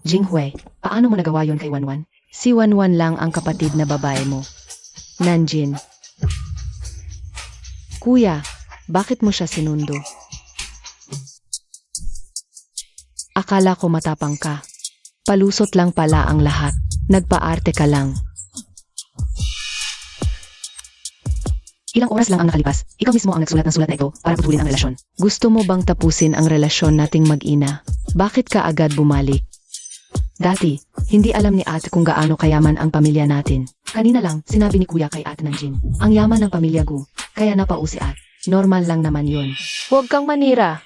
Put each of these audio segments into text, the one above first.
Jinghui, paano mo nagawa yon kay Wanwan? Si Wanwan lang ang kapatid na babae mo. Nanjin. Kuya, bakit mo siya sinundo? Akala ko matapang ka. Palusot lang pala ang lahat. Nagpaarte ka lang. Ilang oras lang ang nakalipas. Ikaw mismo ang nagsulat ng sulat na ito para putulin ang relasyon. Gusto mo bang tapusin ang relasyon nating mag-ina? Bakit ka agad bumalik? Dati, hindi alam ni Ate kung gaano kayaman ang pamilya natin. Kanina lang, sinabi ni Kuya kay Ate Nanjin. Ang yaman ng pamilya Gu, kaya napausi at. Normal lang naman yun. Huwag kang manira.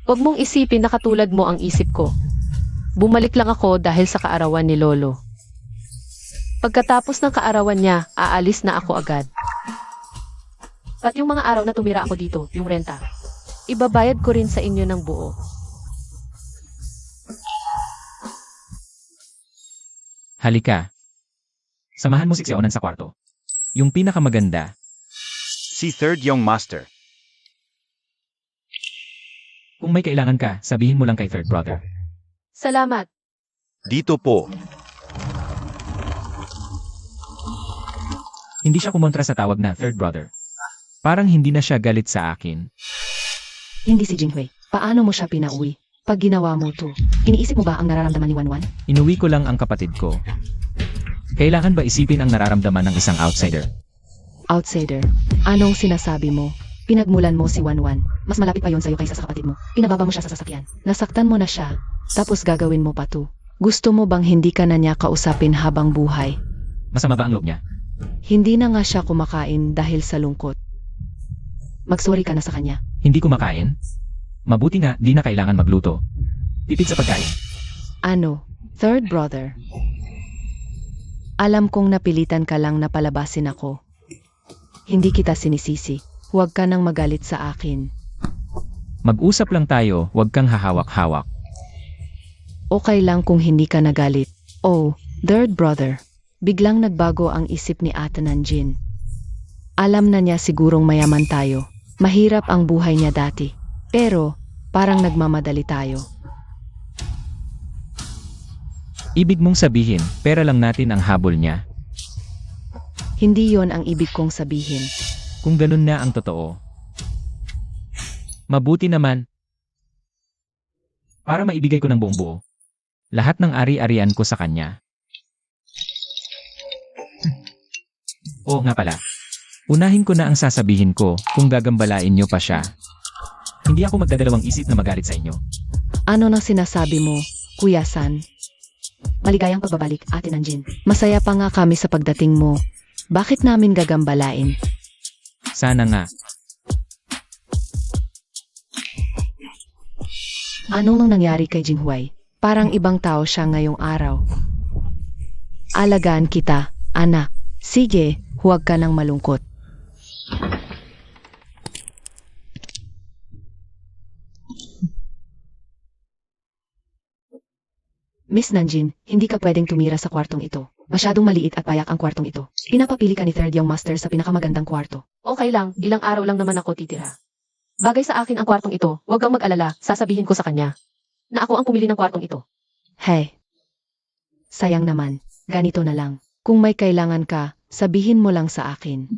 Huwag mong isipin na katulad mo ang isip ko. Bumalik lang ako dahil sa kaarawan ni Lolo. Pagkatapos ng kaarawan niya, aalis na ako agad. At yung mga araw na tumira ako dito, yung renta, ibabayad ko rin sa inyo ng buo. Halika. Samahan mo si Xiaonan sa kwarto. Yung pinakamaganda. Si Third Young Master. Kung may kailangan ka, sabihin mo lang kay Third Brother. Salamat. Dito po. Hindi siya kumontra sa tawag na Third Brother. Parang hindi na siya galit sa akin. Hindi si Jinghui. Paano mo siya pinauwi? Pag ginawa mo to, iniisip mo ba ang nararamdaman ni Wanwan? Inuwi ko lang ang kapatid ko. Kailangan ba isipin ang nararamdaman ng isang outsider? Outsider, anong sinasabi mo? Pinagmulan mo si Wanwan. Mas malapit pa yon sa'yo kaysa sa kapatid mo. Pinababa mo siya sa sasakyan. Nasaktan mo na siya. Tapos gagawin mo pa to. Gusto mo bang hindi ka na niya kausapin habang buhay? Masama ba ang loob niya? Hindi na nga siya kumakain dahil sa lungkot. Magsorry ka na sa kanya. Hindi kumakain? Mabuti nga, di na kailangan magluto. Tipid sa pagkain. Ano, Third Brother? Alam kong napilitan ka lang na palabasin ako. Hindi kita sinisisi. Huwag ka nang magalit sa akin. Mag-usap lang tayo, huwag kang hahawak-hawak. Okay lang kung hindi ka nagalit. Oh, Third Brother. Biglang nagbago ang isip ni Ate Nanjin. Alam na niya sigurong mayaman tayo. Mahirap ang buhay niya dati. Pero, parang nagmamadali tayo. Ibig mong sabihin, pera lang natin ang habol niya. Hindi yon ang ibig kong sabihin. Kung ganun na ang totoo. Mabuti naman. Para maibigay ko ng buong buo. Lahat ng ari-arian ko sa kanya. Oo nga pala. Unahin ko na ang sasabihin ko kung gagambalain niyo pa siya. Hindi ako magdadalawang isip na magalit sa inyo. Ano nang sinasabi mo, Kuya San? Maligayang pagbabalik, Ate Nanjin. Masaya pa nga kami sa pagdating mo. Bakit namin gagambalain? Sana nga. Ano nang nangyari kay Jinghui? Parang ibang tao siya ngayong araw. Alagaan kita, anak. Sige, huwag ka nang malungkot. Miss Nanjin, hindi ka pwedeng tumira sa kwartong ito. Masyadong maliit at payak ang kwartong ito. Pinapapili ka ni Third Young Master sa pinakamagandang kwarto. Okay lang, ilang araw lang naman ako titira. Bagay sa akin ang kwartong ito, huwag kang mag-alala, sasabihin ko sa kanya na ako ang pumili ng kwartong ito. Hey, sayang naman. Ganito na lang. Kung may kailangan ka, sabihin mo lang sa akin.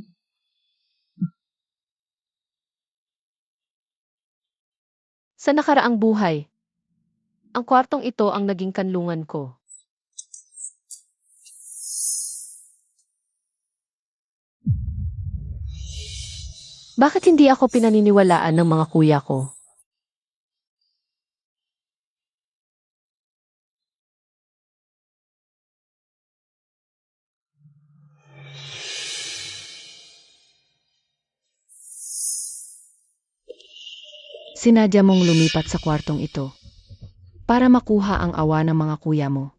Sa nakaraang buhay, ang kwartong ito ang naging kanlungan ko. Bakit hindi ako pinaniniwalaan ng mga kuya ko? Sinadya mong lumipat sa kwartong ito para makuha ang awa ng mga kuya mo.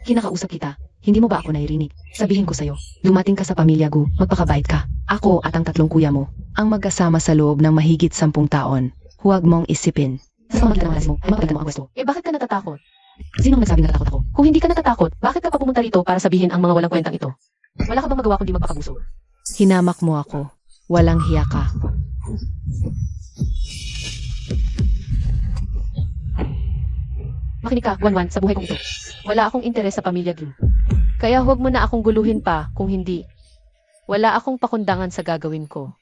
Kinakausap kita. Hindi mo ba ako naririnig? Sabihin ko sa'yo, dumating ka sa pamilya Gu, magpakabait ka. Ako at ang 3 kuya mo, ang magkasama sa loob ng mahigit 10 taon. Huwag mong isipin. Sa pamamagitan ng alas mo, ay mapaganda mo ang gusto. Bakit ka natatakot? Sinong nagsabing natatakot ako? Kung hindi ka natatakot, bakit ka pa pumunta rito para sabihin ang mga walang kwentang ito? Wala ka bang magawa kundi magpakabuso? Hinamak mo ako. Walang hiya ka. Makinig ka, Wanwan, sa buhay kong ito. Wala akong interes sa pamilya Gu. Kaya huwag mo na akong guluhin pa, kung hindi. Wala akong pakundangan sa gagawin ko.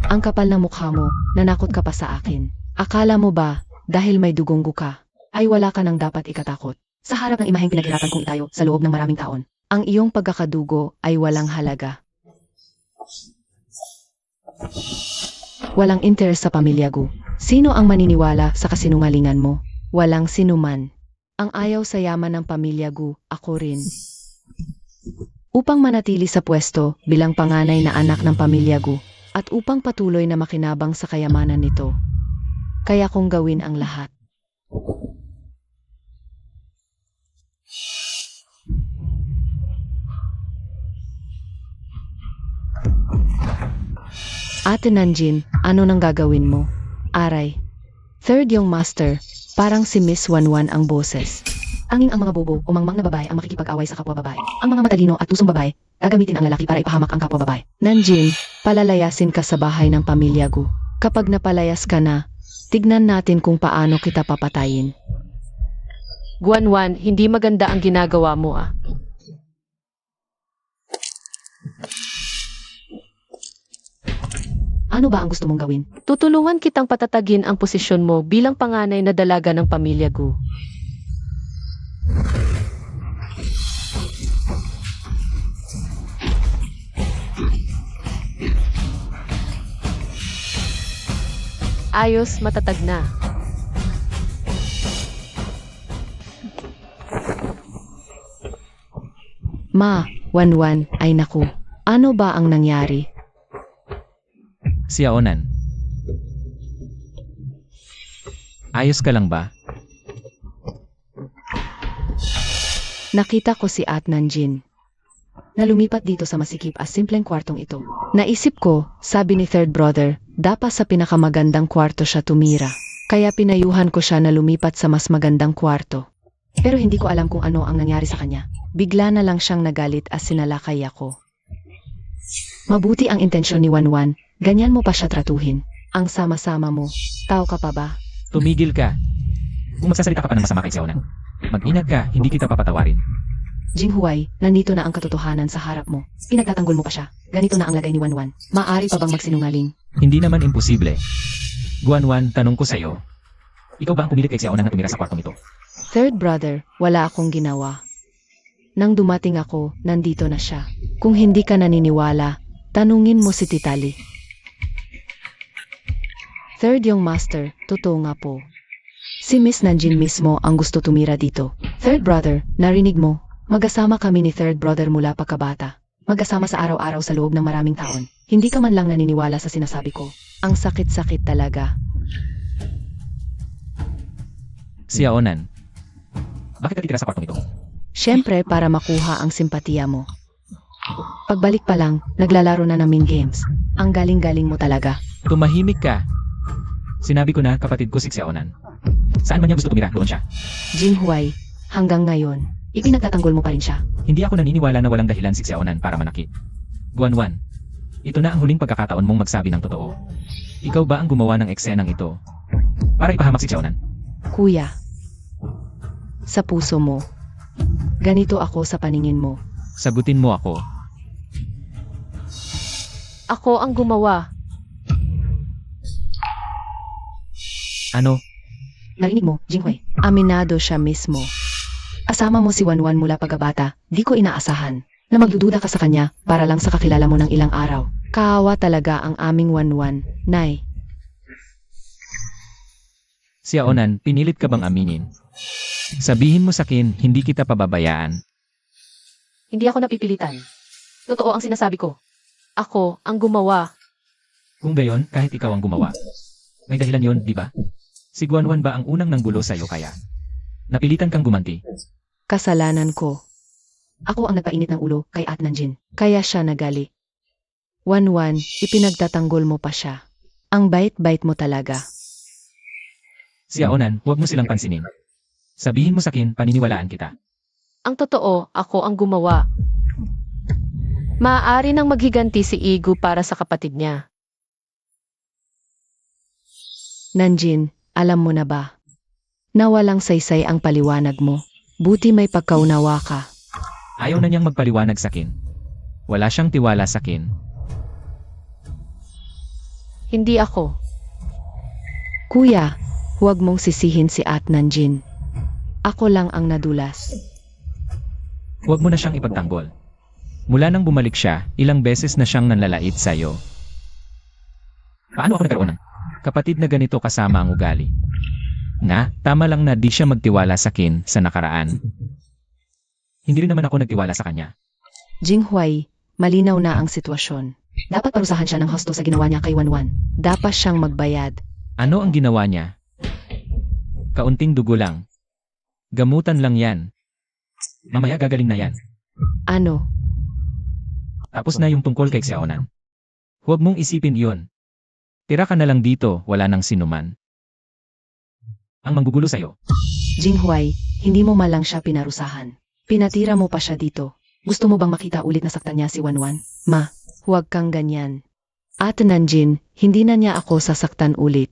Ang kapal ng mukha mo, nanakot ka pa sa akin. Akala mo ba, dahil may dugonggo ka, ay wala ka nang dapat ikatakot? Sa harap ng imaheng pinaghirapan kong itayo sa loob ng maraming taon, ang iyong pagkakadugo ay walang halaga. Walang interes sa pamilya Gu. Sino ang maniniwala sa kasinungalingan mo? Walang sinuman. Ang ayaw sa yaman ng pamilya Gu, ako rin. Upang manatili sa pwesto bilang panganay na anak ng pamilya Gu, at upang patuloy na makinabang sa kayamanan nito, kaya kong gawin ang lahat. Ate Nanjin, ano nang gagawin mo? Aray. Third yung master, parang si Miss Wanwan ang boses. Anging ang mga bobo o mangmang na babae ang makikipag-away sa kapwa babae. Ang mga matalino at tusong babae, gagamitin ang lalaki para ipahamak ang kapwa babae. Nanjin, palalayasin ka sa bahay ng pamilya Gu. Kapag napalayas ka na, tignan natin kung paano kita papatayin. Guanwan, hindi maganda ang ginagawa mo ah. Ano ba ang gusto mong gawin? Tutulungan kitang patatagin ang posisyon mo bilang panganay na dalaga ng pamilya Gu. Ayos, matatag na. Ma, Wanwan, ay naku. Ano ba ang nangyari? Si Aonan. Ayos ka lang ba? Nakita ko si At Nanjin na lumipat dito sa masikip at simpleng kwartong ito. Naisip ko, sabi ni third brother, dapat sa pinakamagandang kwarto siya tumira. Kaya pinayuhan ko siya na lumipat sa mas magandang kwarto. Pero hindi ko alam kung ano ang nangyari sa kanya. Bigla na lang siyang nagalit at sinalakay ako. Mabuti ang intensyon ni Wanwan, ganyan mo pa siya tratuhin. Ang sama-sama mo, tao ka pa ba? Tumigil ka. Kung magsasalita ka pa ng masama kay Xiaonan, mag-ingat ka, hindi kita papatawarin. Jinghuai, nandito na ang katotohanan sa harap mo. Pinagtatanggol mo pa siya. Ganito na ang lagay ni Wanwan. Maari pa bang magsinungaling? Hindi naman imposible. Guanwan, tanong ko sa'yo. Ikaw ba ang pumilit kay Xiaonan na tumira sa kwartong ito? Third brother, wala akong ginawa. Nang dumating ako, nandito na siya. Kung hindi ka naniniwala, tanungin mo si Titali. Third yung master, totoo nga po. Si Miss Nanjin mismo ang gusto tumira dito. Third brother, narinig mo, magkasama kami ni third brother mula pagkabata. Magkasama sa araw-araw sa loob ng maraming taon. Hindi ka man lang naniniwala sa sinasabi ko. Ang sakit-sakit talaga. Si Aonan. Bakit ka titira sa kwartong ito? Siyempre para makuha ang simpatiya mo. Pagbalik pa lang, naglalaro na ng mini games. Ang galing-galing mo talaga. Tumahimik ka. Sinabi ko na kapatid ko si Xiaonan. Saan man niya gusto tumira, doon siya. Jinghuai, hanggang ngayon, ipinagtatanggol mo pa rin siya. Hindi ako naniniwala na walang dahilan si Xiaonan para manakit. Guanwan, ito na ang huling pagkakataon mong magsabi ng totoo. Ikaw ba ang gumawa ng eksenang ito para ipahamak si Xiaonan? Kuya, sa puso mo, ganito ako sa paningin mo. Sagutin mo ako. Ako ang gumawa. Ano? Narinig mo, Jinghuai, aminado siya mismo. Asama mo si Wanwan mula pagkabata, di ko inaasahan na magdududa ka sa kanya para lang sa kakilala mo ng ilang araw. Kaawa talaga ang aming Wanwan, Nay. Si Aonan, pinilit ka bang aminin? Sabihin mo sa akin, hindi kita pababayaan. Hindi ako napipilitan. Totoo ang sinasabi ko. Ako ang gumawa. Kung gayon, kahit ikaw ang gumawa. May dahilan yon, di ba? Si Guanwan ba ang unang nanggulo sa'yo kaya? Napilitan kang gumanti. Kasalanan ko. Ako ang nagpainit ng ulo kay At Nanjin. Kaya siya nagali. Wanwan, ipinagtatanggol mo pa siya. Ang bait-bait mo talaga. Si Aonan, huwag mo silang pansinin. Sabihin mo sa akin, paniniwalaan kita. Ang totoo, ako ang gumawa. Maaari nang maghiganti si Igu para sa kapatid niya. Nanjin, alam mo na ba? Nawalang saysay ang paliwanag mo. Buti may pagkaunawa ka. Ayaw na niyang magpaliwanag sa akin. Wala siyang tiwala sa akin. Hindi ako. Kuya, huwag mong sisihin si Atnanjin. Ako lang ang nadulas. Huwag mo na siyang ipagtanggol. Mula nang bumalik siya, ilang beses na siyang nanlalait sa'yo. Paano ako nagkaroon ng kapatid na ganito kasama ang ugali? Tama lang na di siya magtiwala sa akin sa nakaraan. Hindi rin naman ako nagtiwala sa kanya. Jinghuai, malinaw na ang sitwasyon. Dapat parusahan siya ng husto sa ginawa niya kay Wanwan. Dapat siyang magbayad. Ano ang ginawa niya? Kaunting dugo lang. Gamutan lang yan. Mamaya gagaling na yan. Ano? Tapos na yung tungkol kay Xiaonan. Huwag mong isipin iyon. Tira ka na lang dito, wala nang sinuman. Ang manggugulo sa'yo. Jinghuai, hindi mo malang siya pinarusahan. Pinatira mo pa siya dito. Gusto mo bang makita ulit na saktan niya si Wanwan? Ma, huwag kang ganyan. Ate Nanjin, hindi na niya ako sasaktan ulit.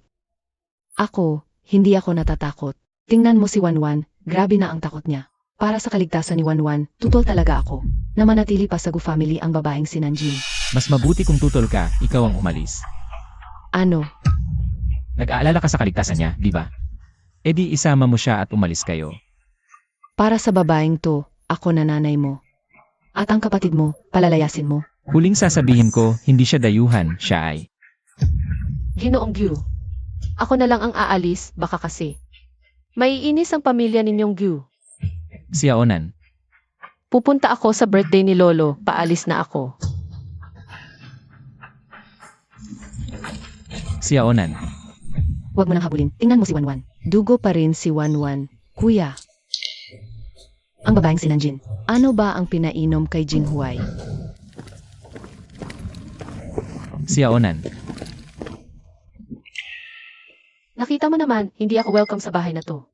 Ako, hindi ako natatakot. Tingnan mo si Wanwan, grabe na ang takot niya. Para sa kaligtasan ni Wanwan, tutol talaga ako. Na manatili pa sa Gu family ang babaeng si Nanjin. Mas mabuti kung tutol ka, ikaw ang umalis. Ano? Nag-aalala ka sa kaligtasan niya, di ba? E di isama mo siya at umalis kayo. Para sa babaeng to, ako na nanay mo. At ang kapatid mo, palalayasin mo. Huling sasabihin ko, hindi siya dayuhan, siya ay. Ginoong Gyu. Ako na lang ang aalis, baka kasi. Maiinis ang pamilya ninyong Gyu. Xiaonan. Pupunta ako sa birthday ni Lolo, paalis na ako. Xiaonan. Huwag mo nang habulin. Tingnan mo si Wanwan. Dugo pa rin si Wanwan. Kuya. Ang babaeng si Nanjin. Ano ba ang pinainom kay Jinghuai? Xiaonan. Nakita mo naman, hindi ako welcome sa bahay na to.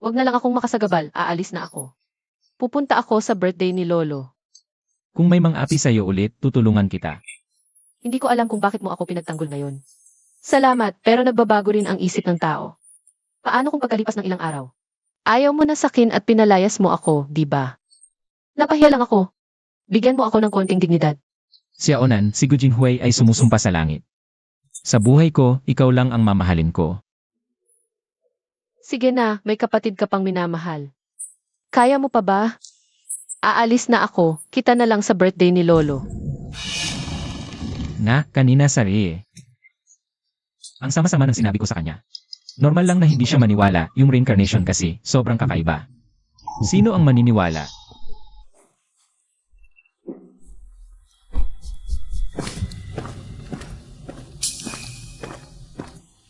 Huwag na lang akong makasagabal, aalis na ako. Pupunta ako sa birthday ni Lolo. Kung may mang-api sa'yo ulit, tutulungan kita. Hindi ko alam kung bakit mo ako pinagtanggol ngayon. Salamat, pero nagbabago rin ang isip ng tao. Paano kung pagkalipas ng ilang araw? Ayaw mo na sakin at pinalayas mo ako, di ba? Napahiya lang ako. Bigyan mo ako ng konting dignidad. Xiaonan, si Gu Jinghui ay sumusumpa sa langit. Sa buhay ko, ikaw lang ang mamahalin ko. Sige na, may kapatid ka pang minamahal. Kaya mo pa ba? Aalis na ako, kita na lang sa birthday ni Lolo. Kanina sari eh. Ang sama-sama ng sinabi ko sa kanya. Normal lang na hindi siya maniwala, yung reincarnation kasi, sobrang kakaiba. Sino ang maniniwala?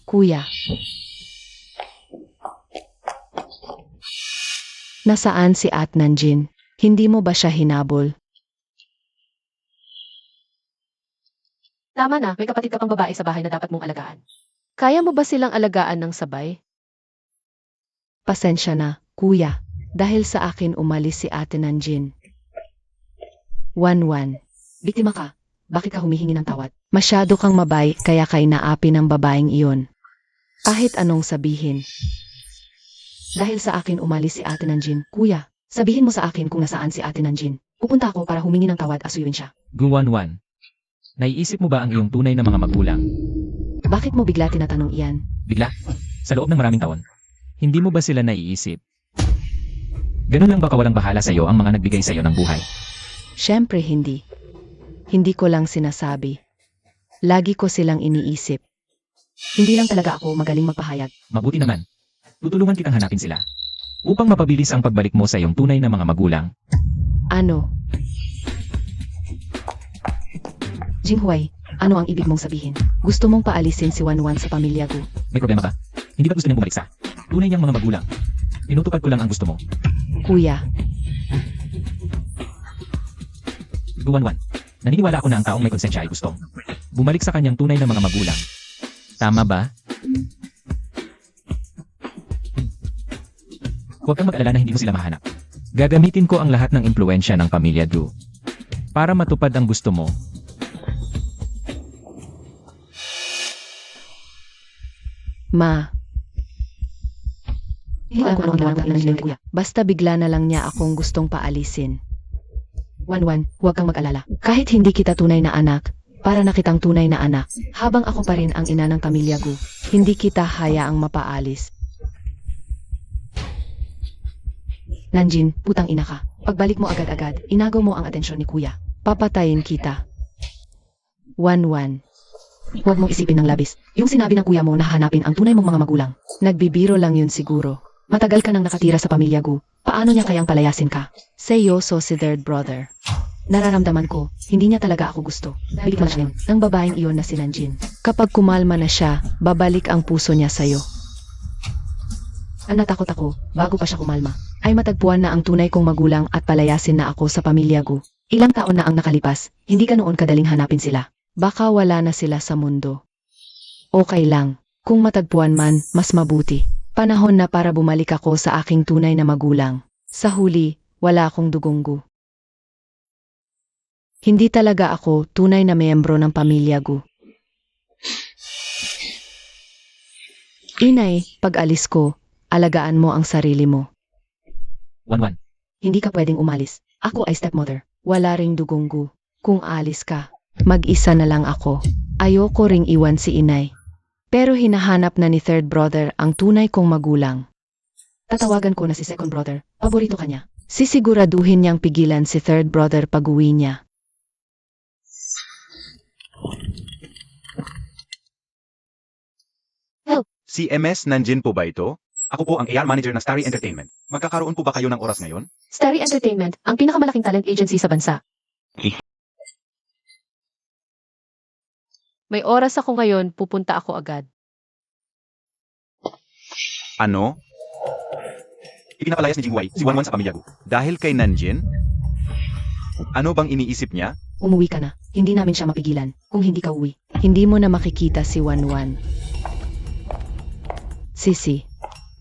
Kuya. Nasaan si Atnanjin? Hindi mo ba siya hinabol? Tama na, may kapatid ka pang babae sa bahay na dapat mong alagaan. Kaya mo ba silang alagaan ng sabay? Pasensya na, kuya. Dahil sa akin umalis si Ate Nanjin. Wanwan. Biktima ka. Bakit ka humihingi ng tawad? Masyado kang mabay kaya kay naapi ng babaeng iyon. Kahit anong sabihin. Dahil sa akin umalis si Ate Nanjin. Kuya, sabihin mo sa akin kung nasaan si Ate Nanjin. Pupunta ako para humingi ng tawad at suyuin siya. Guwanwan. Naiisip mo ba ang iyong tunay na mga magulang? Bakit mo bigla tinatanong iyan? Bigla? Sa loob ng maraming taon. Hindi mo ba sila naiisip? Ganun lang ba kawalang bahala sa'yo ang mga nagbigay sa'yo ng buhay? Siyempre hindi. Hindi ko lang sinasabi. Lagi ko silang iniisip. Hindi lang talaga ako magaling magpahayag. Mabuti naman. Tutulungan kitang hanapin sila. Upang mapabilis ang pagbalik mo sa iyong tunay na mga magulang. Ano? Jinghuai, ano ang ibig mong sabihin? Gusto mong paalisin si Wanwan sa pamilya ko? May problema ba? Hindi ba gusto niyang bumalik sa tunay niyang mga magulang? Tinutupad ko lang ang gusto mo. Kuya, Guwanwan. Naniniwala ako na ang taong may konsensya ay gustong bumalik sa kanyang tunay na mga magulang. Tama ba? Huwag kang mag-alala na hindi mo sila mahanap. Gagamitin ko ang lahat ng impluensya ng pamilya Du para matupad ang gusto mo. Ma, Hindi ko alam kung ano ang ginawa ng ina ni Kuya. Basta bigla na lang niya akong gustong paalisin. Wanwan, huwag kang mag-alala. Kahit hindi kita tunay na anak, para na kitang tunay na anak, habang ako pa rin ang ina ng pamilya Gu, hindi kita hayaang mapaalis. Nanjin, putang ina ka. Pagbalik mo agad-agad, inagaw mo ang atensyon ni Kuya. Papatayin kita. Wanwan. Huwag mong isipin ng labis. Yung sinabi ng kuya mo na hanapin ang tunay mong mga magulang. Nagbibiro lang yun siguro. Matagal ka nang nakatira sa pamilya Gu. Paano niya kayang palayasin ka? Seryoso si third brother. Nararamdaman ko, hindi niya talaga ako gusto. Biktima siya ng babaeng iyon na si Nanjin. Kapag kumalma na siya, babalik ang puso niya sa'yo. Ang natakot ako, bago pa siya kumalma, ay matagpuan na ang tunay kong magulang at palayasin na ako sa pamilya Gu. Ilang taon na ang nakalipas, hindi ka noon kadaling hanapin sila. Baka wala na sila sa mundo. Okay lang, kung matagpuan man, mas mabuti. Panahon na para bumalik ako sa aking tunay na magulang. Sa huli, wala akong dugong Gu. Hindi talaga ako tunay na miyembro ng pamilya Gu. Inay, pag alis ko, alagaan mo ang sarili mo. 1-1. Hindi ka pwedeng umalis. Ako ay stepmother. Wala ring dugong Gu. Kung alis ka, mag-isa na lang ako. Ayoko ring iwan si inay. Pero hinahanap na ni third brother ang tunay kong magulang. Tatawagan ko na si second brother. Paborito ka niya. Sisiguraduhin niyang pigilan si third brother pag-uwi niya. Si MS Nanjin po ba ito? Ako po ang AR manager ng Starry Entertainment. Magkakaroon po ba kayo ng oras ngayon? Starry Entertainment, ang pinakamalaking talent agency sa bansa. May oras ako ngayon, pupunta ako agad. Ano? Ipinapalayas ni Jingwei si Wanwan sa pamilya Gu. Dahil kay Nanjin? Ano bang iniisip niya? Umuwi ka na. Hindi namin siya mapigilan. Kung hindi ka uwi, hindi mo na makikita si Wanwan. Sisi,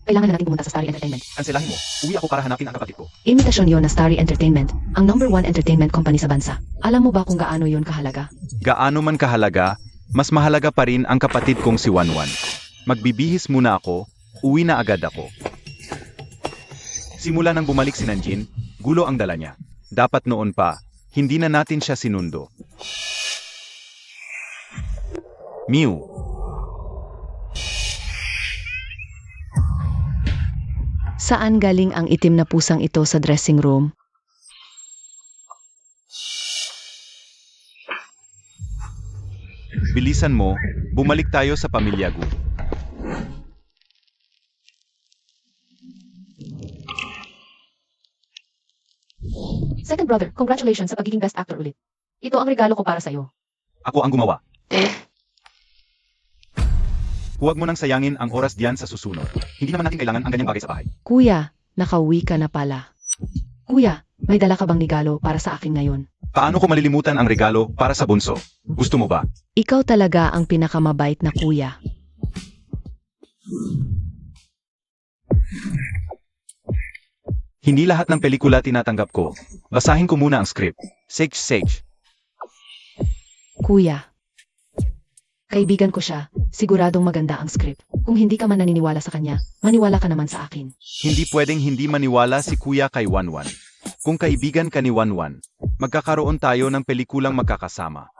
kailangan na natin pumunta sa Starry Entertainment. Kanselahin mo. Uwi ako para hanapin ang kapatid ko. Imitasyon yon na Starry Entertainment, ang #1 entertainment company sa bansa. Alam mo ba kung gaano yon kahalaga? Gaano man kahalaga, mas mahalaga pa rin ang kapatid kong si Wanwan. Magbibihis muna ako, uwi na agad ako. Simula nang bumalik si Nanjin, gulo ang dala niya. Dapat noon pa, hindi na natin siya sinundo. Mew. Saan galing ang itim na pusang ito sa dressing room? Bilisan mo, bumalik tayo sa pamilya Gu. Second brother, congratulations sa pagiging best actor ulit. Ito ang regalo ko para sa'yo. Ako ang gumawa. Huwag mo nang sayangin ang oras diyan sa susunod. Hindi naman natin kailangan ang ganyang bagay sa bahay. Kuya, nakauwi ka na pala. Kuya, may dala ka bang regalo para sa akin ngayon? Paano ko malilimutan ang regalo para sa bunso? Gusto mo ba? Ikaw talaga ang pinakamabait na kuya. Hindi lahat ng pelikula tinatanggap ko. Basahin ko muna ang script. Sage. Kuya. Kaibigan ko siya, siguradong maganda ang script. Kung hindi ka man naniniwala sa kanya, maniwala ka naman sa akin. Hindi pwedeng hindi maniwala si Kuya kay Wanwan. Kung kaibigan ka ni Wanwan, magkakaroon tayo ng pelikulang magkakasama.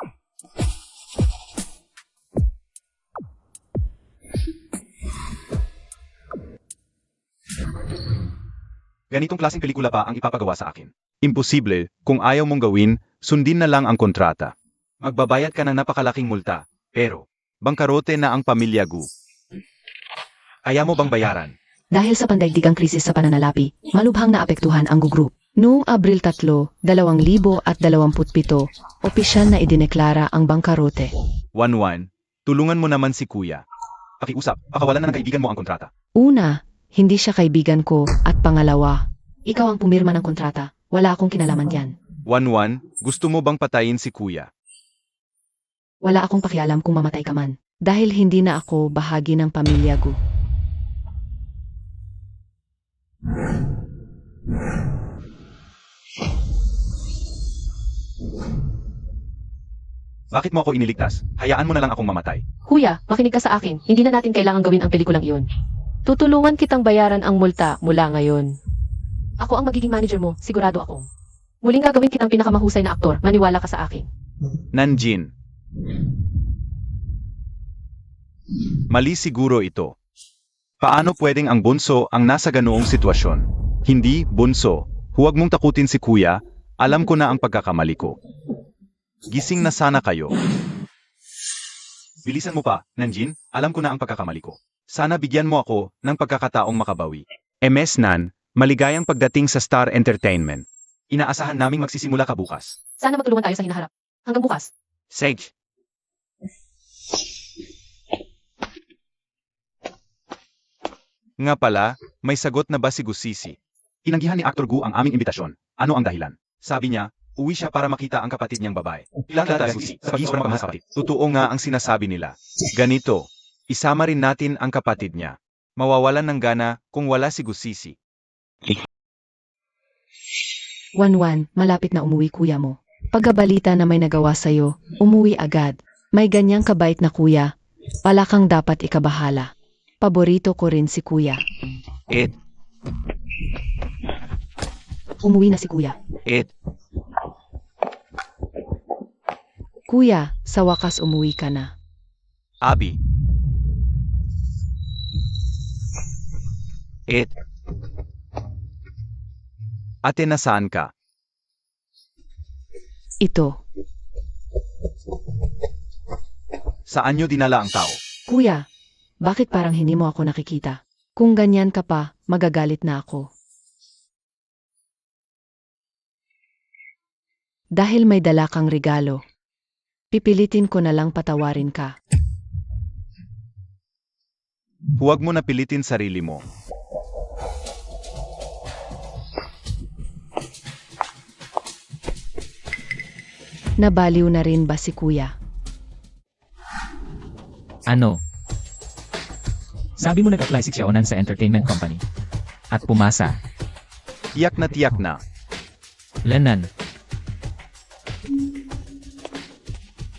Ganitong klaseng pelikula pa ang ipapagawa sa akin. Imposible, kung ayaw mong gawin, sundin na lang ang kontrata. Magbabayad ka ng napakalaking multa, pero bangkarote na ang pamilya Gu. Kaya mo bang bayaran? Dahil sa pandaigdigang krisis sa pananalapi, malubhang naapektuhan ang Gu Group. Noong Abril 3, 2027, opisyal na idineklara ang bangkarote. Wanwan, tulungan mo naman si Kuya. Pakiusap, pakawalan na ng kaibigan mo ang kontrata. Una, hindi siya kaibigan ko, at pangalawa, ikaw ang pumirma ng kontrata, wala akong kinalaman diyan. Wanwan, gusto mo bang patayin si Kuya? Wala akong pakialam kung mamatay ka man, dahil hindi na ako bahagi ng pamilya Gu. Bakit mo ako iniligtas? Hayaan mo na lang akong mamatay. Kuya, makinig ka sa akin. Hindi na natin kailangang gawin ang pelikulang iyon. Tutulungan kitang bayaran ang multa mula ngayon. Ako ang magiging manager mo, sigurado ako. Muling gagawin kitang pinakamahusay na aktor, maniwala ka sa akin. Nanjin. Mali siguro ito. Paano pwedeng ang bunso ang nasa ganoong sitwasyon? Hindi, bunso. Huwag mong takutin si kuya. Alam ko na ang pagkakamali ko. Gising na sana kayo. Bilisan mo pa, Nanjin. Alam ko na ang pagkakamali ko. Sana bigyan mo ako ng pagkakataong makabawi. MS Nan, maligayang pagdating sa Star Entertainment. Inaasahan naming magsisimula ka bukas. Sana magtulungan tayo sa hinaharap. Hanggang bukas. Sage. Nga pala, may sagot na ba si Gusisi? Tinanggihan ni Actor Gu ang aming imbitasyon. Ano ang dahilan? Sabi niya, uwi siya para makita ang kapatid niyang babae. Kilala si Gusisi sa pagiging sobrang pamahal sa kapatid. Totoo nga ang sinasabi nila. Ganito, isama rin natin ang kapatid niya. Mawawalan ng gana kung wala si Gusisi. Wanwan, malapit na umuwi kuya mo. Pagkabalita na may nagawa sa'yo, umuwi agad. May ganyang kabait na kuya. Wala kang dapat ikabahala. Paborito ko rin si kuya. Ed, Umuwi na si kuya. Ed, Kuya, sa wakas umuwi ka na. Abi. Ed. Ate, nasaan ka? Ito. Saan niyo dinala ang tao? Kuya, bakit parang hindi mo ako nakikita? Kung ganyan ka pa, magagalit na ako. Dahil may dala kang regalo. Pipilitin ko na lang patawarin ka. Huwag mo napilitin sarili mo. Nabaliw na rin ba si kuya? Ano? Sabi mo nag-apply si Xiaonan sa entertainment company. At pumasa. Tiyak na. Lanan.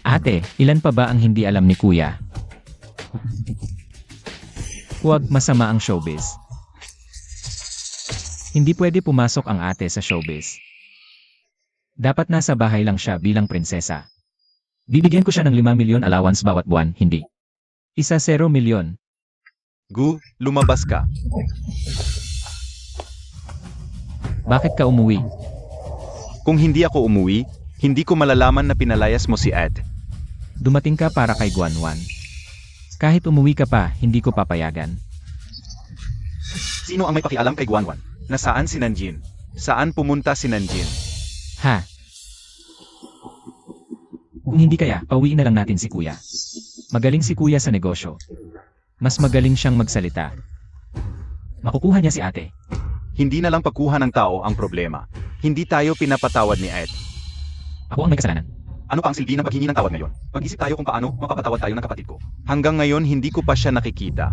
Ate, ilan pa ba ang hindi alam ni Kuya? Huwag masama ang showbiz. Hindi pwede pumasok ang ate sa showbiz. Dapat nasa bahay lang siya bilang prinsesa. Bibigyan ko siya ng 5 milyon allowance bawat buwan, hindi. 0 milyon. Gu, lumabas ka. Bakit ka umuwi? Kung hindi ako umuwi, hindi ko malalaman na pinalayas mo si Ed. Dumating ka para kay Guanwan. Kahit umuwi ka pa, hindi ko papayagan. Sino ang may pakialam kay Guanwan? Nasaan si Nanjin? Saan pumunta si Nanjin? Ha? Kung hindi kaya, pauwiin na lang natin si Kuya. Magaling si Kuya sa negosyo. Mas magaling siyang magsalita. Makukuha niya si ate. Hindi na lang pagkuha ng tao ang problema. Hindi tayo pinapatawad ni Ed. Ako ang may kasalanan. Ano pa ang silbi ng paghingi ng tawad ngayon? Pag-isip tayo kung paano mapapatawad tayo ng kapatid ko. Hanggang ngayon hindi ko pa siya nakikita.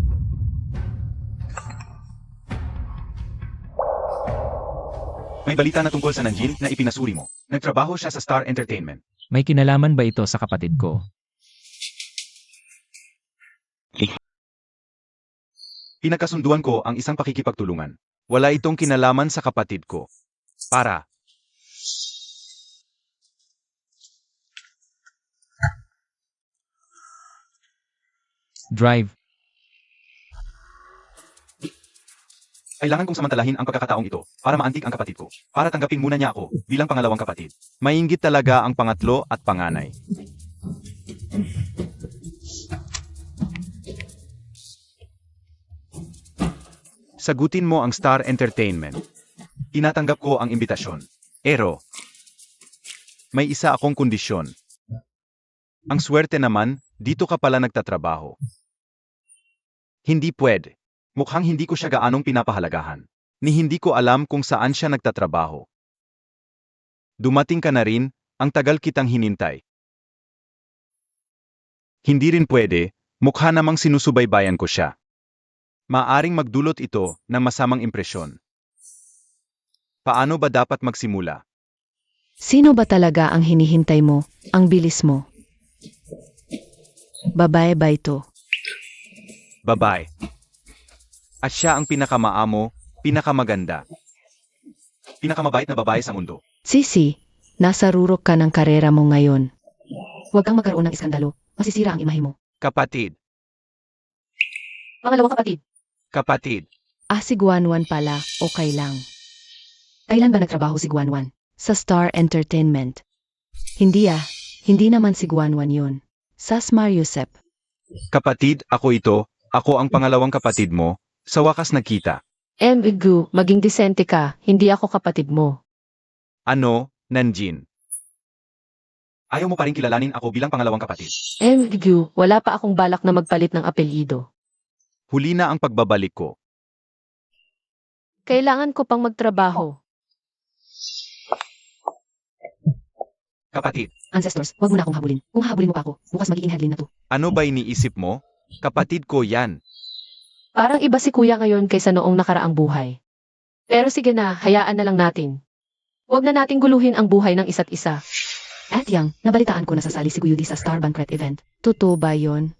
May balita na tungkol sa Nanjin na ipinasuri mo. Nagtrabaho siya sa Star Entertainment. May kinalaman ba ito sa kapatid ko? Pinagkasunduan ko ang isang pakikipagtulungan. Wala itong kinalaman sa kapatid ko. Para. Drive. Kailangan kong samantalahin ang pagkakataong ito para maantig ang kapatid ko. Para tanggapin muna niya ako bilang pangalawang kapatid. Mainggit talaga ang pangatlo at panganay. Sagutin mo ang Star Entertainment. Tinatanggap ko ang imbitasyon. Pero, may isa akong kondisyon. Ang swerte naman, dito ka pala nagtatrabaho. Hindi pwede. Mukhang hindi ko siya gaanong pinapahalagahan. Ni hindi ko alam kung saan siya nagtatrabaho. Dumating ka na rin, ang tagal kitang hinintay. Hindi rin pwede, mukha namang sinusubaybayan ko siya. Maaring magdulot ito ng masamang impresyon. Paano ba dapat magsimula? Sino ba talaga ang hinihintay mo? Ang bilis mo. Babae ba ito? Babae. At siya ang pinakamaamo, pinakamaganda, pinakamabait na babae sa mundo. Sisi, nasa rurok ka ng karera mo ngayon. Huwag kang magkaroon ng iskandalo. Masisira ang imahe mo. Kapatid, Pangalawang kapatid. kapatid, Si Guanwan pala, okay lang. Kailan ba nagtrabaho si Guanwan? Sa Star Entertainment. Hindi hindi naman si Guanwan yun. Sa Smar Yusep. kapatid, ako ito, ako ang pangalawang kapatid mo, sa wakas nagkita. Gu, maging disente ka, hindi ako kapatid mo. Ano, Nanjin? Ayaw mo pa rin kilalanin ako bilang pangalawang kapatid. Gu, wala pa akong balak na magpalit ng apelyido. Huli na ang pagbabalik ko. Kailangan ko pang magtrabaho. Kapatid, Ancestors, huwag mo na akong habulin. Kung habulin mo pa ako, bukas magiging headline na to. ano ba iniisip mo? Kapatid ko yan. Parang iba si kuya ngayon kaysa noong nakaraang buhay. Pero sige na, hayaan na lang natin. Huwag na nating guluhin ang buhay ng isa't isa. At yang, nabalitaan ko na sasali si Guyudi sa Star Banquet event. Totoo ba yon?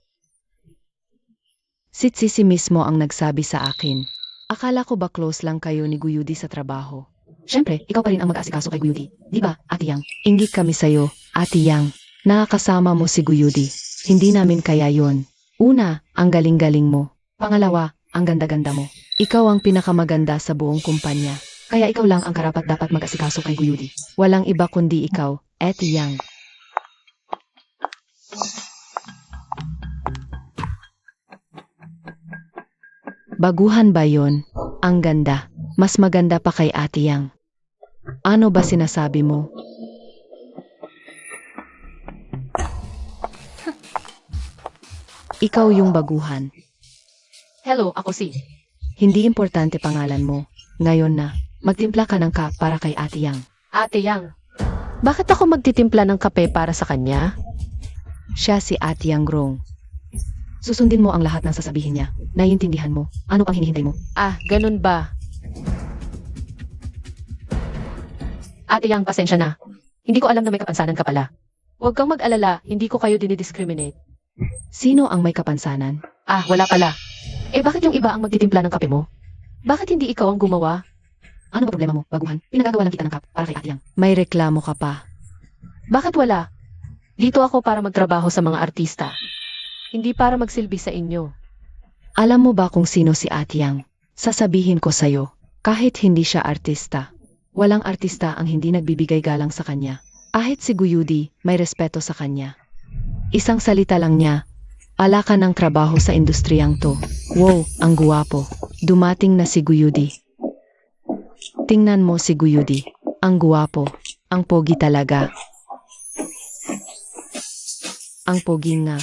Si Sisi mismo ang nagsabi sa akin. Akala ko ba close lang kayo ni Guyudi sa trabaho? Siyempre, ikaw pa rin ang mag-asikaso kay Guyudi. Di ba, Ate Yang? Inggit kami sa'yo, Ate Yang. Nakakasama mo si Guyudi. Hindi namin kaya yon. Una, ang galing-galing mo. Pangalawa, ang ganda-ganda mo. Ikaw ang pinakamaganda sa buong kumpanya. Kaya ikaw lang ang karapat dapat mag-asikaso kay Guyudi. Walang iba kundi ikaw, Ate Yang. Baguhan ba yon? Ang ganda. Mas maganda pa kay Ate Yang. Ano ba sinasabi mo? Ikaw yung baguhan. Hello, ako si. Hindi importante pangalan mo. Ngayon na, magtimpla ka ng cup para kay Ate Yang. Ate Yang. Bakit ako magtitimpla ng kape para sa kanya? Siya si Ate Yang Grong. Susundin mo ang lahat ng sasabihin niya. Naiintindihan mo. Ano pang hinihintay mo? Ganun ba? Ate Yang, pasensya na. Hindi ko alam na may kapansanan ka pala. Huwag kang mag-alala, hindi ko kayo dinidiscriminate. Sino ang may kapansanan? Wala pala. Bakit yung iba ang magtitimpla ng kape mo? Bakit hindi ikaw ang gumawa? Ano ba problema mo, baguhan? Pinagagawa lang kita ng cup para kay Ate Yang. May reklamo ka pa. Bakit wala? Dito ako para magtrabaho sa mga artista. Hindi para magsilbi sa inyo. Alam mo ba kung sino si Ate Yang? Sasabihin ko sa'yo, kahit hindi siya artista. Walang artista ang hindi nagbibigay galang sa kanya. Kahit si Guyudi, may respeto sa kanya. Isang salita lang niya, ala ka ng trabaho sa industriyang to. Wow, ang guwapo. Dumating na si Guyudi. Tingnan mo si Guyudi. Ang guwapo. Ang pogi talaga. Ang pogi nga.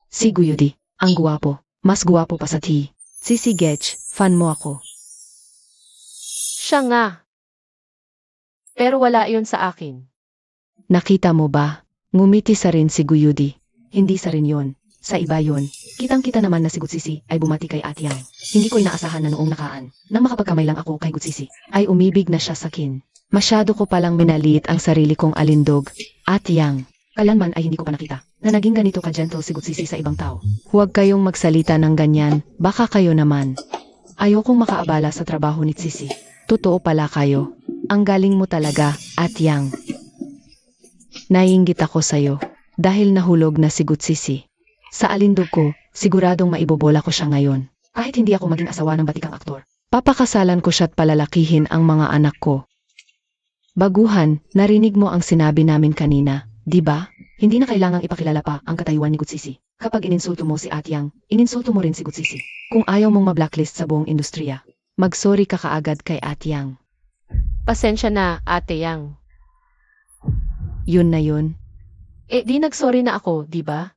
Si Guyudi, ang guwapo. Mas guwapo pa sa T. Si Getch, fan mo ako. Siya nga. Pero wala iyon sa akin. Nakita mo ba? Ngumiti sa rin si Guyudi. Hindi sa rin yon. Sa iba yon. Kitang-kita naman na si Gutsisi ay bumati kay Ate Yang. Hindi ko inaasahan na noong nakaan, nang makapagkamay lang ako kay Gutsisi, ay umibig na siya sa akin. Masyado ko palang minaliit ang sarili kong alindog. Ate Yang, kailanman ay hindi ko pa nakita na naging ganito ka-gentle si Gutsisi sa ibang tao. Huwag kayong magsalita ng ganyan, baka kayo naman. Ayokong makaabala sa trabaho ni Sisi. Totoo pala kayo. Ang galing mo talaga, Ate Yang. Naiinggit ako sa'yo dahil nahulog na si Gutsisi. Sa alindog ko, siguradong maibobola ko siya ngayon. Kahit hindi ako maging asawa ng batikang aktor. Papakasalan ko siya't palalakihin ang mga anak ko. Baguhan, narinig mo ang sinabi namin kanina, di ba? Hindi na kailangang ipakilala pa ang katayuan ni Gutsisi. Kapag ininsulto mo si Ate Yang, ininsulto mo rin si Gutsisi. Kung ayaw mong ma-blacklist sa buong industriya, mag-sorry ka kaagad kay Ate Yang. Pasensya na, Ate Yang. Yun na yun. Di nagsorry na ako, di ba?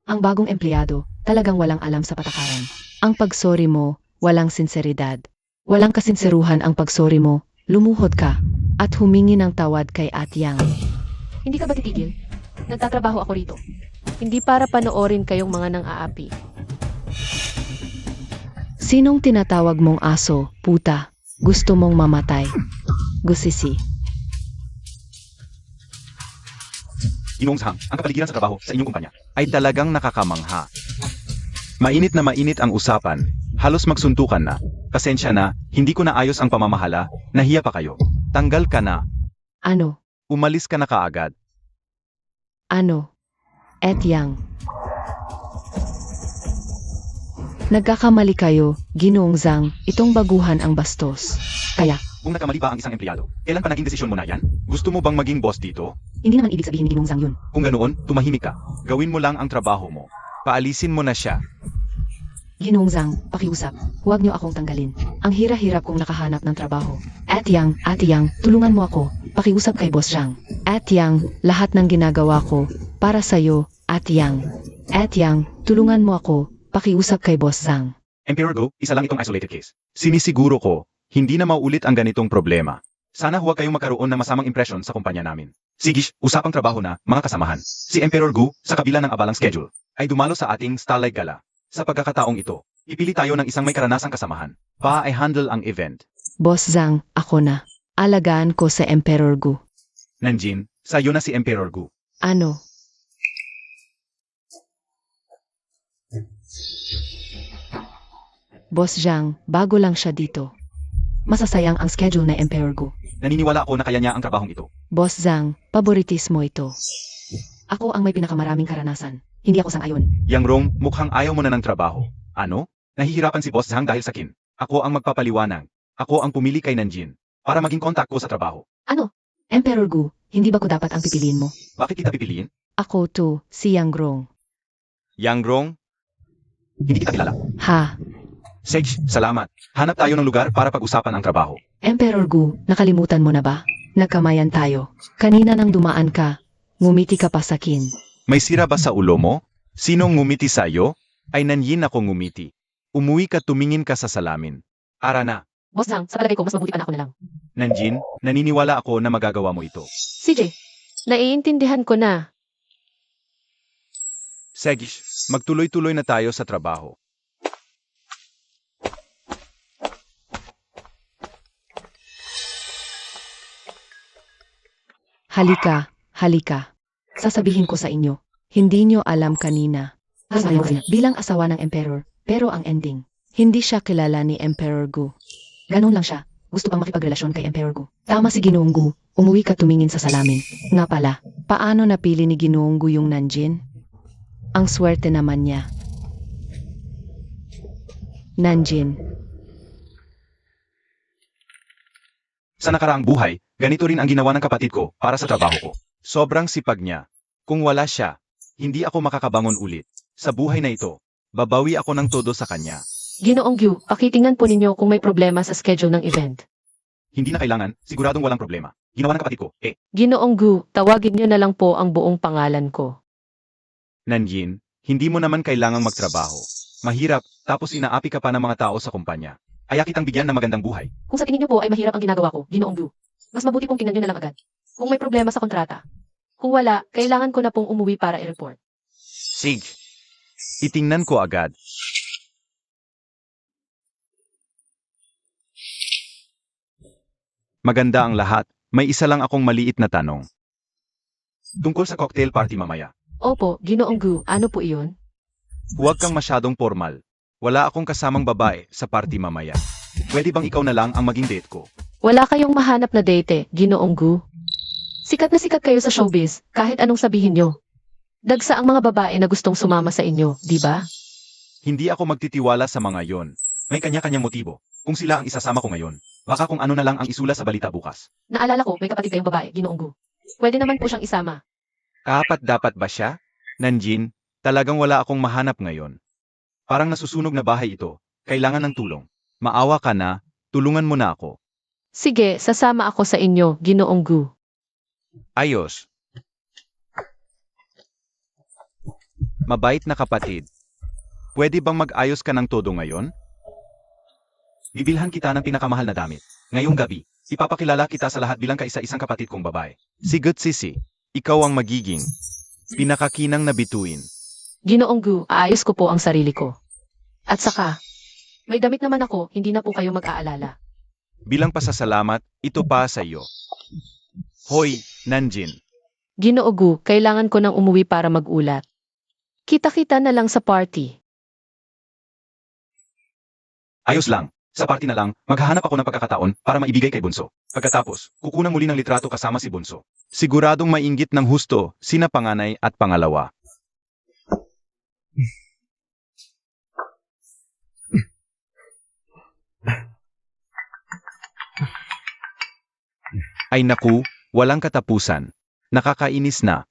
Ang bagong empleyado, talagang walang alam sa patakaran. Ang pagsorry mo, walang sinseridad. Walang kasinseruhan ang pagsorry mo, lumuhod ka, at humingi ng tawad kay Ate Yang. Hindi ka ba titigil? Nagtatrabaho ako rito. Hindi para panoorin kayong mga nang-aapi. Sinong tinatawag mong aso, puta? Gusto mong mamatay? Gusisi. Ginoong Sang, ang kapaligiran sa trabaho sa inyong kumpanya ay talagang nakakamangha. Mainit ang usapan. Halos magsuntukan na. Pasensya na, hindi ko na ayos ang pamamahala, nahiya pa kayo. Tanggal ka na, Ano? umalis ka na kaagad. Ano? Et yang. Nagkakamali kayo, Ginoong Zhang, itong baguhan ang bastos. Kaya, Kung nakamali ba ang isang empleyado, kailan pa naging desisyon mo na yan? Gusto mo bang maging boss dito? hindi naman ibig sabihin ni Ginoong Zhang yun. Kung ganoon, tumahimik ka. Gawin mo lang ang trabaho mo. Paalisin mo na siya. Ginoong Zhang, pakiusap, huwag niyo akong tanggalin. Ang hira-hirap kong nakahanap ng trabaho. Ate Yang, tulungan mo ako. Pakiusap kay Boss Zhang. Ate Yang, lahat ng ginagawa ko, para sa'yo, Ate Yang. Ate Yang, tulungan mo ako. Pakiusap kay Boss Zhang. Emperor Go, isa lang itong isolated case. Sinisiguro ko, hindi na maulit ang ganitong problema. Sana huwag kayong magkaroon ng masamang impresyon sa kumpanya namin. Sigish, usapang trabaho na, mga kasamahan. Si Emperor Gu, sa kabila ng abalang schedule, ay dumalo sa ating Starlight Gala. Sa pagkakataong ito, ipili tayo ng isang may karanasang kasamahan. Pa ay handle ang event. Boss Zhang, ako na. Alagaan ko sa Emperor Gu. Nanjin, sayo na si Emperor Gu. Ano? Boss Zhang, bago lang siya dito. Masasayang ang schedule na Emperor Gu. Naniniwala ako na kaya niya ang trabahong ito. Boss Zhang, paboritismo ito. Ako ang may pinakamaraming karanasan. Hindi ako sang-ayon. Yang Rong, mukhang ayaw mo na ng trabaho. Ano? Nahihirapan si Boss Zhang dahil sa kin. Ako ang magpapaliwanag. Ako ang pumili kay Nanjin para maging kontak ko sa trabaho. Ano? Emperor Gu, hindi ba ko dapat ang pipiliin mo? Bakit kita pipiliin? Ako to, si Yang Rong. Yang Rong? Hindi kita kilala. Ha? Sage, salamat. Hanap tayo ng lugar para pag-usapan ang trabaho. Emperor Gu, nakalimutan mo na ba? Nagkamayan tayo. Kanina nang dumaan ka, ngumiti ka pa sa kin. May sira ba sa ulo mo? Sinong ngumiti sa'yo? Ay Nanjin ako ngumiti. Umuwi ka tumingin ka sa salamin. Ara na. Boss Zhang, sa palagay ko, mas mabuti pa na ako na lang. Nanjin, naniniwala ako na magagawa mo ito. CJ, naiintindihan ko na. Segish, magtuloy-tuloy na tayo sa trabaho. Halika. Sasabihin ko sa inyo, hindi nyo alam kanina. Bilang asawa ng Emperor, pero ang ending, hindi siya kilala ni Emperor Gu. Ganun lang siya, gusto pang makipagrelasyon kay Emperor Gu. Tama si Ginoong Gu, umuwi ka tumingin sa salamin. Nga pala, paano napili ni Ginoong Gu yung Nanjin? Ang swerte naman niya. Nanjin. Sa nakaraang buhay, ganito rin ang ginawa ng kapatid ko para sa trabaho ko. Sobrang sipag niya. Kung wala siya, hindi ako makakabangon ulit. Sa buhay na ito, babawi ako ng todo sa kanya. Ginoong Gu, pakitingnan po ninyo kung may problema sa schedule ng event. Hindi na kailangan, siguradong walang problema. Ginawa ng kapatid ko, Ginoong Gu, tawagin niyo na lang po ang buong pangalan ko. Nanjin, hindi mo naman kailangang magtrabaho. Mahirap, tapos inaapi ka pa ng mga tao sa kumpanya. Kaya kitang bigyan ng magandang buhay. Kung sa tingin niyo po ay mahirap ang ginagawa ko, Ginoong Gu, mas mabuti pong tingnan niyo na lang agad. Kung may problema sa kontrata. Kung wala, kailangan ko na pong umuwi para i-report. Sig, itingnan ko agad. Maganda ang lahat, may isa lang akong maliit na tanong. Tungkol sa cocktail party mamaya. Opo, Ginoong Gu, ano po iyon? Huwag kang masyadong formal. Wala akong kasamang babae sa party mamaya. Pwede bang ikaw na lang ang maging date ko? Wala kayong mahanap na date, Ginoong Gu. Sikat na sikat kayo sa showbiz, kahit anong sabihin nyo. Dagsa ang mga babae na gustong sumama sa inyo, di ba? Hindi ako magtitiwala sa mga yon. May kanya-kanyang motibo. Kung sila ang isasama ko ngayon, baka kung ano na lang ang isula sa balita bukas. Naalala ko, may kapatid kayong babae, Ginoong Gu. Pwede naman po siyang isama. Dapat ba siya? Nanjin, talagang wala akong mahanap ngayon. Parang nasusunog na bahay ito. Kailangan ng tulong. Maawa ka na, tulungan mo na ako. Sige, sasama ako sa inyo, Ginoong Gu. Ayos. Mabait na kapatid. Pwede bang mag-ayos ka ng todo ngayon? Bibilhan kita ng pinakamahal na damit. Ngayong gabi, ipapakilala kita sa lahat bilang kaisa-isang kapatid kong babae. Sigut Sisi, ikaw ang magiging pinakakinang na bituin. Ginoong Gu, aayos ko po ang sarili ko. At saka, may damit naman ako, hindi na po kayo mag-aalala. Bilang pasasalamat, ito pa sa iyo. Hoy, Nanjin. Ginoo Gu, kailangan ko nang umuwi para mag-ulat. Kita-kita na lang sa party. Ayos lang. Sa party na lang, maghahanap ako ng pagkakataon para maibigay kay Bunso. Pagkatapos, kukunan muli ng litrato kasama si Bunso. Siguradong mainggit ng husto sina panganay at pangalawa. Ay naku, walang katapusan. Nakakainis na.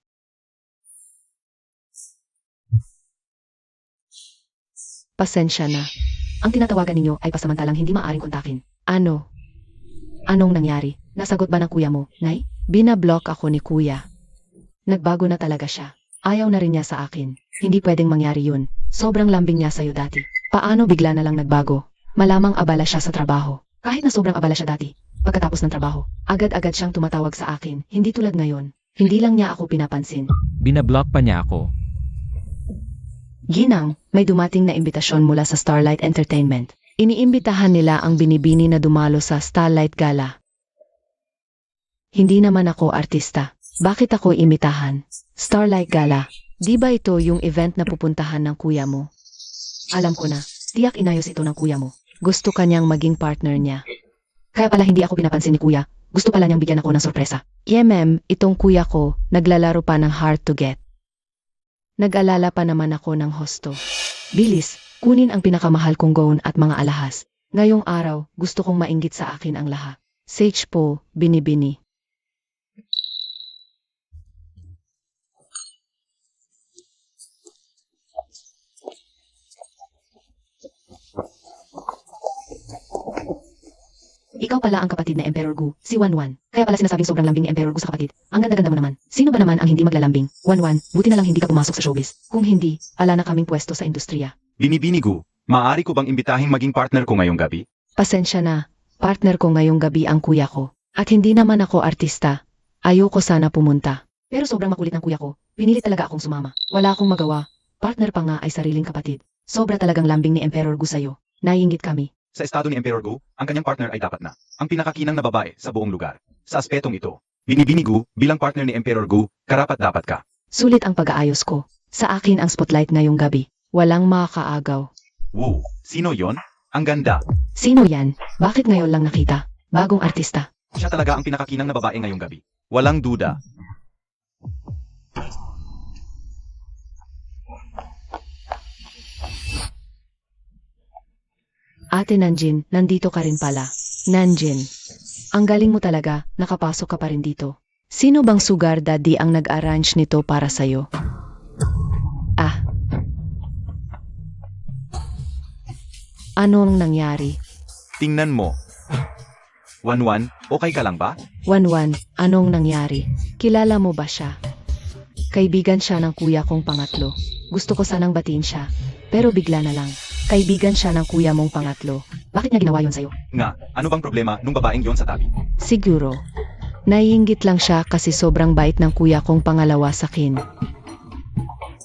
Pasensya na. Ang tinatawagan ninyo ay pasamantalang hindi maaaring kontakin. Ano? Anong nangyari? Nasagot ba ng kuya mo, Nay? Binablock ako ni kuya. Nagbago na talaga siya. Ayaw na rin niya sa akin. Hindi pwedeng mangyari yun. Sobrang lambing niya sa'yo dati. Paano bigla na lang nagbago? Malamang abala siya sa trabaho. Kahit na sobrang abala siya dati, pagkatapos ng trabaho, agad-agad siyang tumatawag sa akin. Hindi tulad ngayon. Hindi lang niya ako pinapansin. Binablock pa niya ako. Ginang, may dumating na imbitasyon mula sa Starlight Entertainment. Iniimbitahan nila ang binibini na dumalo sa Starlight Gala. Hindi naman ako artista. Bakit ako imbitahan? Starlight Gala. Di ba ito yung event na pupuntahan ng kuya mo? Alam ko na, tiyak inayos ito ng kuya mo. Gusto kanyang maging partner niya. Kaya pala hindi ako pinapansin ni kuya. Gusto pala niyang bigyan ako ng sorpresa. Itong kuya ko, naglalaro pa ng Hard to Get. Nag-alala pa naman ako ng hosto. Bilis, kunin ang pinakamahal kong gown at mga alahas. Ngayong araw, gusto kong mainggit sa akin ang lahat. Sage po, binibini. Ikaw pala ang kapatid na Emperor Gu, si Wanwan. Kaya pala sinasabing sobrang lambing ni Emperor Gu sa kapatid. Ang ganda-ganda mo naman. Sino ba naman ang hindi maglalambing? Wanwan, buti na lang hindi ka pumasok sa showbiz. Kung hindi, ala na kaming pwesto sa industriya. Binibini Gu, maaari ko bang imbitahing maging partner ko ngayong gabi? Pasensya na, partner ko ngayong gabi ang kuya ko. At hindi naman ako artista. Ayoko sana pumunta. Pero sobrang makulit ng kuya ko. Pinilit talaga akong sumama. Wala akong magawa. Partner pa nga ay sariling kapatid. Sobra talagang lambing ni Emperor Gu sa'yo. Naiinggit kami. Sa estado ni Emperor Gu, ang kanyang partner ay dapat na ang pinakakinang na babae sa buong lugar. Sa aspetong ito, Binibini Gu, bilang partner ni Emperor Gu, karapat-dapat ka. Sulit ang pag-aayos ko. Sa akin ang spotlight ngayong gabi. Walang makakaagaw. Wow, sino yon? Ang ganda. Sino yan? Bakit ngayon lang nakita? Bagong artista. Siya talaga ang pinakakinang na babae ngayong gabi. Walang duda. Ate Nanjin, nandito ka rin pala. Nanjin. Ang galing mo talaga, nakapasok ka pa rin dito. Sino bang sugar daddy ang nag-arrange nito para sa'yo? Ah. Anong nangyari? Tingnan mo. Wanwan, okay ka lang ba? Wanwan, anong nangyari? Kilala mo ba siya? Kaibigan siya ng kuya kong pangatlo. Gusto ko sanang batiin siya, pero bigla na lang. Kaibigan siya ng kuya mong pangatlo. Bakit niya ginawa yon sa'yo? Nga, ano bang problema nung babaeng yon sa tabi? Siguro. Naiinggit lang siya kasi sobrang bait ng kuya kong pangalawa sa akin.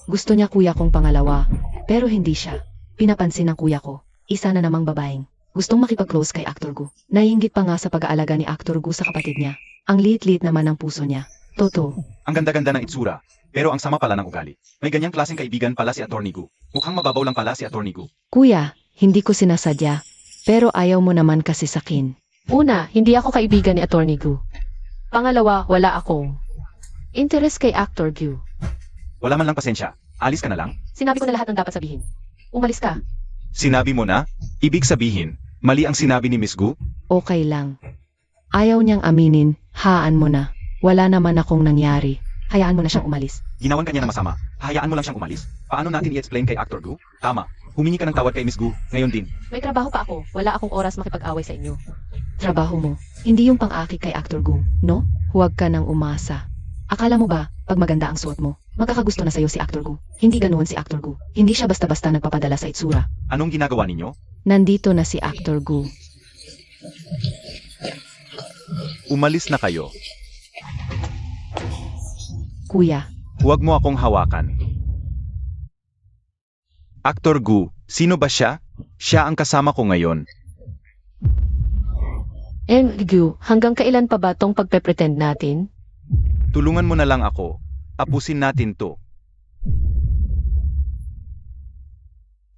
Gusto niya kuya kong pangalawa, pero hindi siya. Pinapansin ng kuya ko. Isa na namang babaeng. Gustong makipag-close kay Actor Gu. Naiinggit pa nga sa pag-aalaga ni Actor Gu sa kapatid niya. Ang liit-liit naman ng puso niya. Totoo. Ang ganda-ganda ng itsura, pero ang sama pala ng ugali. May ganyang klaseng kaibigan pala si Atty. Gu. Mukhang mababaw lang pala si Atty. Gu. Kuya, hindi ko sinasadya. Pero ayaw mo naman kasi sakin. Una, hindi ako kaibigan ni Atty. Gu. Pangalawa, wala akong interest kay Actor Gu. Wala man lang pasensya. Alis ka na lang? Sinabi ko na lahat ng dapat sabihin. Umalis ka. Sinabi mo na? Ibig sabihin, mali ang sinabi ni Miss Gu? Okay lang. Ayaw niyang aminin, haan mo na. Wala naman akong nangyari. Hayaan mo na siyang umalis. Ginawan ka niya na masama. Hayaan mo lang siyang umalis. Paano natin i-explain kay Actor Gu? Tama. Humingi ka ng tawad kay Miss Gu. Ngayon din. May trabaho pa ako. Wala akong oras makipag-away sa inyo. Trabaho mo. Hindi yung pang-aki kay Actor Gu, no? Huwag ka nang umasa. Akala mo ba, pag maganda ang suot mo, magkakagusto na sa'yo si Actor Gu? Hindi ganoon si Actor Gu. Hindi siya basta-basta nagpapadala sa itsura. Anong ginagawa ninyo? Nandito na si Actor Gu. Umalis na kayo. Kuya, Huwag mo akong hawakan. Actor Gu, sino ba siya? Siya ang kasama ko ngayon. Gu, hanggang kailan pa ba tong pagpe-pretend natin? Tulungan mo na lang ako. Tapusin natin to.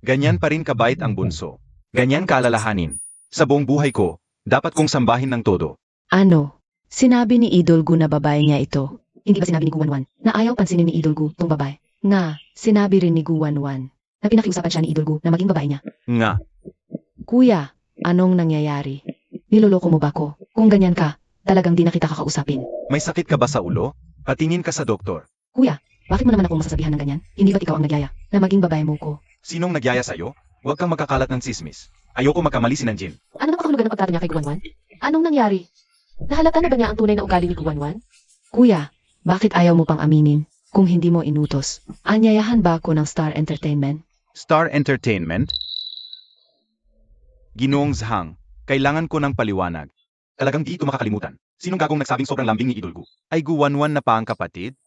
Ganyan pa rin kabait ang bunso. Ganyan kaalalahanin. Sa buong buhay ko, dapat kong sambahin ng todo. Ano? Sinabi ni Idol Gu na babae niya ito. Hindi ba sinabi ni Guwanwan na ayaw pansinin ni Idol Gu tong babae? Nga, sinabi rin ni Guwanwan na pinakiusapan siya ni Idol Gu na maging babae niya. Nga, Kuya, anong nangyayari? Niloloko mo ba ko? Kung ganyan ka, talagang di na kita kakausapin. may sakit ka ba sa ulo? Patingin ka sa doktor. Kuya, bakit mo naman ako masasabihan ng ganyan? Hindi ba't ikaw ang nagyaya na maging babae mo ko? Sinong nagyaya sa'yo? Huwag kang magkakalat ng sismis. Ayoko magkamali si Nanjin. Ano na makahulugan ng pagtato niya kay Guwanwan? Anong nangyari? Nahalata na ba niya ang tunay na ugali ni Guwanwan? Kuya, bakit ayaw mo pang aminin kung hindi mo inutos? Anyayahan ba ako ng Star Entertainment? Star Entertainment? Ginoong Zhang, kailangan ko ng paliwanag. Talagang di ito makakalimutan. Sinong gagong nagsabing sobrang lambing ni Idol Gu? Ay Guwanwan na pa ang kapatid?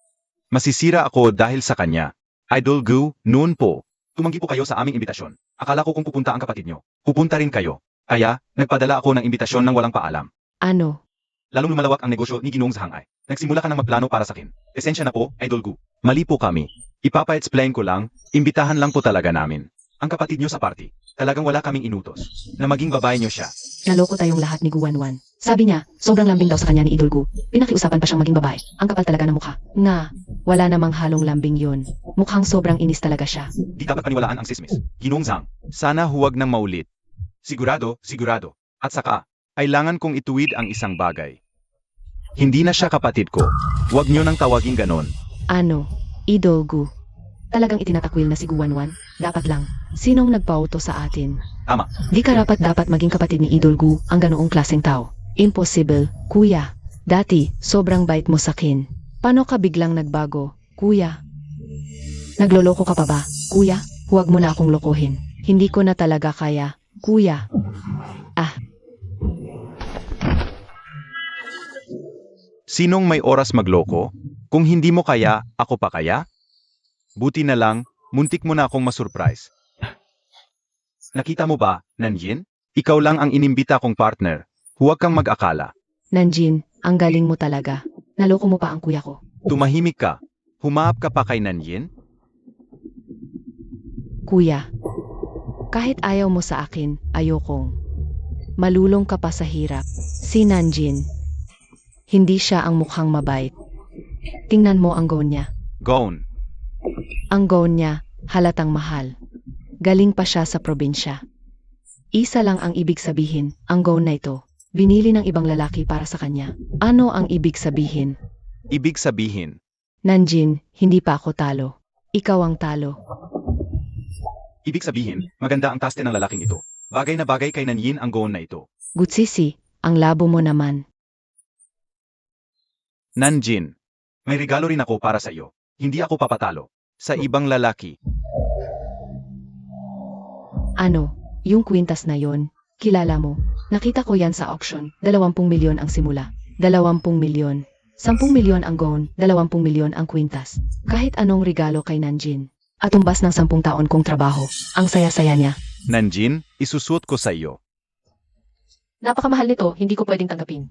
Masisira ako dahil sa kanya. Idol Gu, noon po. Tumanggi po kayo sa aming imbitasyon. Akala ko kung pupunta ang kapatid nyo, pupunta rin kayo. Kaya, nagpadala ako ng imbitasyon ng walang paalam. Ano? Lalong lumalawak ang negosyo ni Ginoong Zhang ay. Nagsimula ka ng magplano para sa akin. Esensya na po, Idol Gu. Mali po kami. Ipapa-explain ko lang, imbitahan lang po talaga namin. Ang kapatid nyo sa party. Talagang wala kaming inutos. Na maging babae nyo siya. Naloko tayong lahat ni Guwanwan. Sabi niya, sobrang lambing daw sa kanya ni Idol Gu. Pinakiusapan pa siyang maging babae. Ang kapal talaga ng mukha. Nga, wala namang halong lambing yun. Mukhang sobrang inis talaga siya. Di dapat paniwalaan ang sismis. Ginoong Zhang, sana huwag nang maulit. Sigurado, sigurado. At saka, kailangan kong ituwid ang isang bagay. Hindi na siya kapatid ko. Huwag nyo nang tawaging ganon. Ano? Idol Gu. Talagang itinatakwil na si Guwanwan? Dapat lang. Sinong nagpauto sa atin? Tama. Di karapat dapat maging kapatid ni Idol Gu ang ganoong klaseng tao. Impossible, kuya. Dati, sobrang bait mo sa akin. Paano ka biglang nagbago, kuya? Nagloloko ka pa ba, kuya? Huwag mo na akong lokohin. Hindi ko na talaga kaya, kuya. Sinong may oras magloko? Kung hindi mo kaya, ako pa kaya? Buti na lang, muntik mo na akong masurprise. Nakita mo ba, Nanjin? Ikaw lang ang inimbita kong partner. Huwag kang mag-akala. Nanjin, ang galing mo talaga. Naloko mo pa ang kuya ko. Tumahimik ka. Humaap ka pa kay Nanjin? Kuya, kahit ayaw mo sa akin, ayokong. Malulong ka pa sa hirap. Si Nanjin. Hindi siya ang mukhang mabait. Tingnan mo ang gown niya. Gown. Ang gown niya, halatang mahal. Galing pa siya sa probinsya. Isa lang ang ibig sabihin, ang gown na ito. Binili ng ibang lalaki para sa kanya. Ano ang ibig sabihin? Ibig sabihin, Nanjin, hindi pa ako talo. Ikaw ang talo. ibig sabihin, maganda ang taste ng lalaking ito. Bagay na bagay kay Nanjin ang gown na ito. Gutsisi, ang labo mo naman. Nanjin, may regalo rin ako para sa iyo. Hindi ako papatalo. Sa ibang lalaki. Ano, yung kwintas na yon, kilala mo. Nakita ko yan sa auction, 20 milyon ang simula. 20 milyon. 10 milyon ang gown, 20 milyon ang kwintas. Kahit anong regalo kay Nanjin. At tumbas ng 10 taon kong trabaho. Ang saya-saya niya. Nanjin, isusuot ko sa iyo. Napakamahal nito, hindi ko pwedeng tanggapin.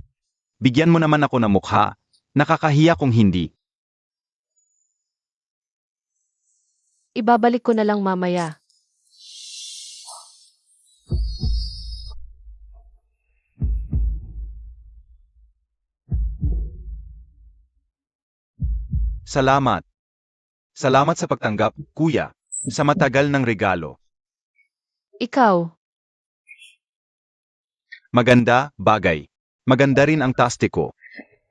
Bigyan mo naman ako ng mukha. Nakakahiya kung hindi. Ibabalik ko na lang mamaya. Salamat. Salamat sa pagtanggap, kuya. Sa matagal ng regalo. Ikaw, Maganda, bagay. Maganda rin ang taste ko.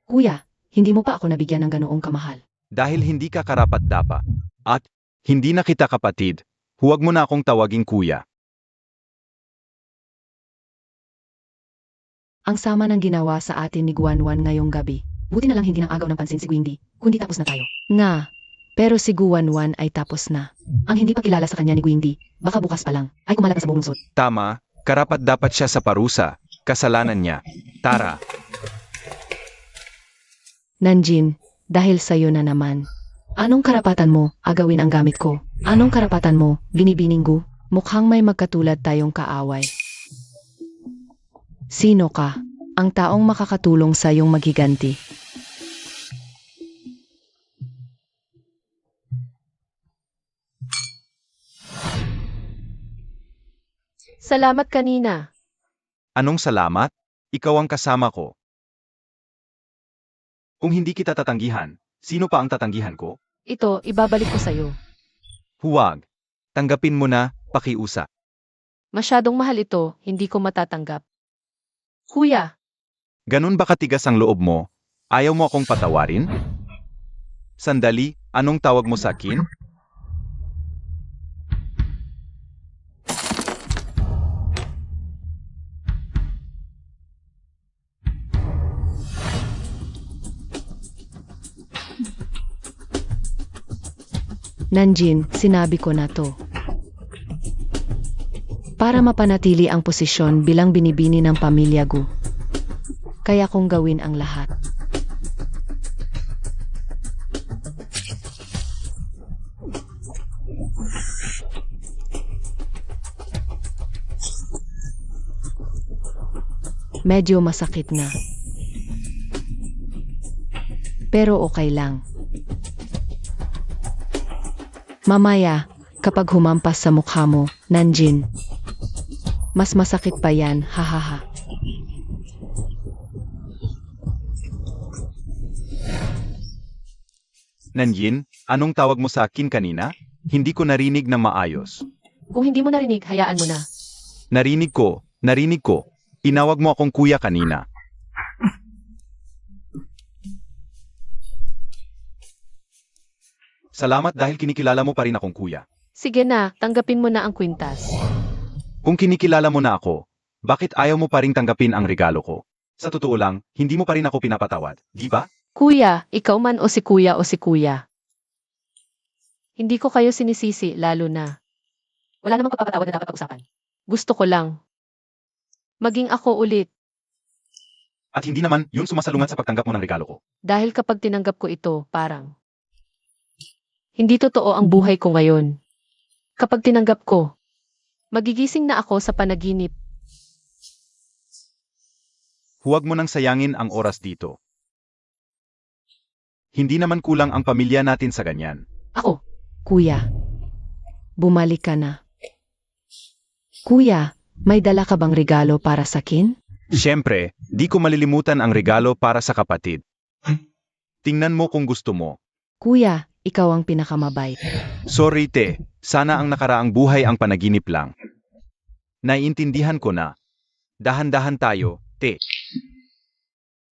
Kuya, hindi mo pa ako nabigyan ng ganoong kamahal. Dahil hindi ka karapat-dapat. At, hindi na kita kapatid. Huwag mo na akong tawaging kuya. Ang sama ng ginawa sa atin ni Guanwan ngayong gabi. Buti na lang hindi nang agaw ng pansin si Guingdi, kundi tapos na tayo. Nga, pero si Guanwan ay tapos na. Ang hindi pa kilala sa kanya ni Guingdi, baka bukas pa lang, ay kumalat na sa buong lungsod. Tama, karapat-dapat siya sa parusa. Kasalanan niya. Tara. Nanjin, dahil sa'yo na naman. Anong karapatan mo, agawin ang gamit ko? Anong karapatan mo, binibininggo? Mukhang may magkatulad tayong kaaway. Sino ka? Ang taong makakatulong sa iyong maghiganti. Salamat kanina. Anong salamat? Ikaw ang kasama ko. Kung hindi kita tatanggihan, sino pa ang tatanggihan ko? Ito, ibabalik ko sa'yo. Huwag. Tanggapin mo na, pakiusap. Masyadong mahal ito, hindi ko matatanggap. Kuya, Ganun ba katigas ang loob mo? Ayaw mo akong patawarin? Sandali, anong tawag mo sa akin? Nanjin, sinabi ko na to. Para mapanatili ang posisyon bilang binibini ng pamilya Gu. Kaya kong gawin ang lahat. Medyo masakit na. Pero okay lang. Mamaya, kapag humampas sa mukha mo, Nanjin. Mas masakit pa yan, hahaha. Nanjin, anong tawag mo sa akin kanina? Hindi ko narinig na maayos. kung hindi mo narinig, hayaan mo na. Narinig ko. Inawag mo akong kuya kanina. Salamat dahil kinikilala mo pa rin akong kuya. Sige na, tanggapin mo na ang kwintas. Kung kinikilala mo na ako, bakit ayaw mo pa rin tanggapin ang regalo ko? Sa totoo lang, hindi mo pa rin ako pinapatawad, di ba? Kuya, ikaw man o si kuya o si kuya. Hindi ko kayo sinisisi, lalo na. Wala namang pagpapatawad na dapat pag-usapan. Gusto ko lang. Maging ako ulit. At hindi naman yun sumasalungat sa pagtanggap mo ng regalo ko. Dahil kapag tinanggap ko ito, parang hindi totoo ang buhay ko ngayon. Kapag tinanggap ko, magigising na ako sa panaginip. Huwag mo nang sayangin ang oras dito. Hindi naman kulang ang pamilya natin sa ganyan. Ako, Kuya, bumalik ka na. Kuya, may dala ka bang regalo para sa akin? Siyempre, di ko malilimutan ang regalo para sa kapatid. Tingnan mo kung gusto mo. Kuya, ikaw ang pinakamabait. Sorry te, sana ang nakaraang buhay ang panaginip lang. Naiintindihan ko na. Dahan-dahan tayo, te.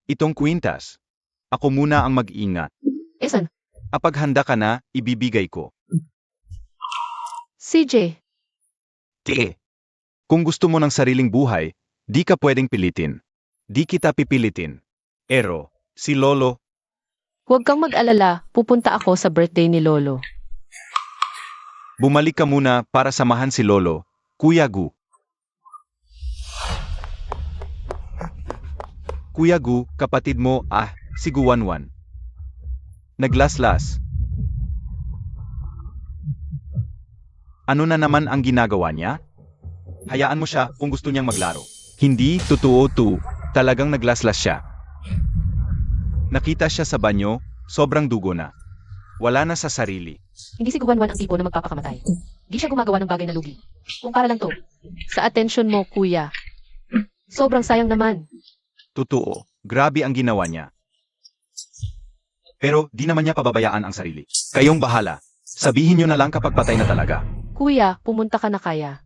Itong kwintas. Ako muna ang mag-ingat. Esan, Kapag handa ka na, ibibigay ko. CJ, Te. Kung gusto mo ng sariling buhay, di ka pwedeng pilitin. Di kita pipilitin. Ero, si Lolo, huwag kang mag-alala, pupunta ako sa birthday ni Lolo. bumalik ka muna para samahan si Lolo, Kuya Gu. Kuya Gu, kapatid mo, si Guwanwan. Naglaslas. Ano na naman ang ginagawa niya? Hayaan mo siya kung gusto niyang maglaro. Hindi, totoo to. Talagang naglaslas siya. Nakita siya sa banyo, sobrang dugo na. Wala na sa sarili. Hindi si Guwanwan ang tipo na magpapakamatay. Di siya gumagawa ng bagay na lugi. Kung para lang to. Sa atensyon mo, kuya. Sobrang sayang naman. Totoo, grabe ang ginawa niya. Pero di naman niya pababayaan ang sarili. Kayong bahala. Sabihin niyo na lang kapag patay na talaga. Kuya, pumunta ka na kaya.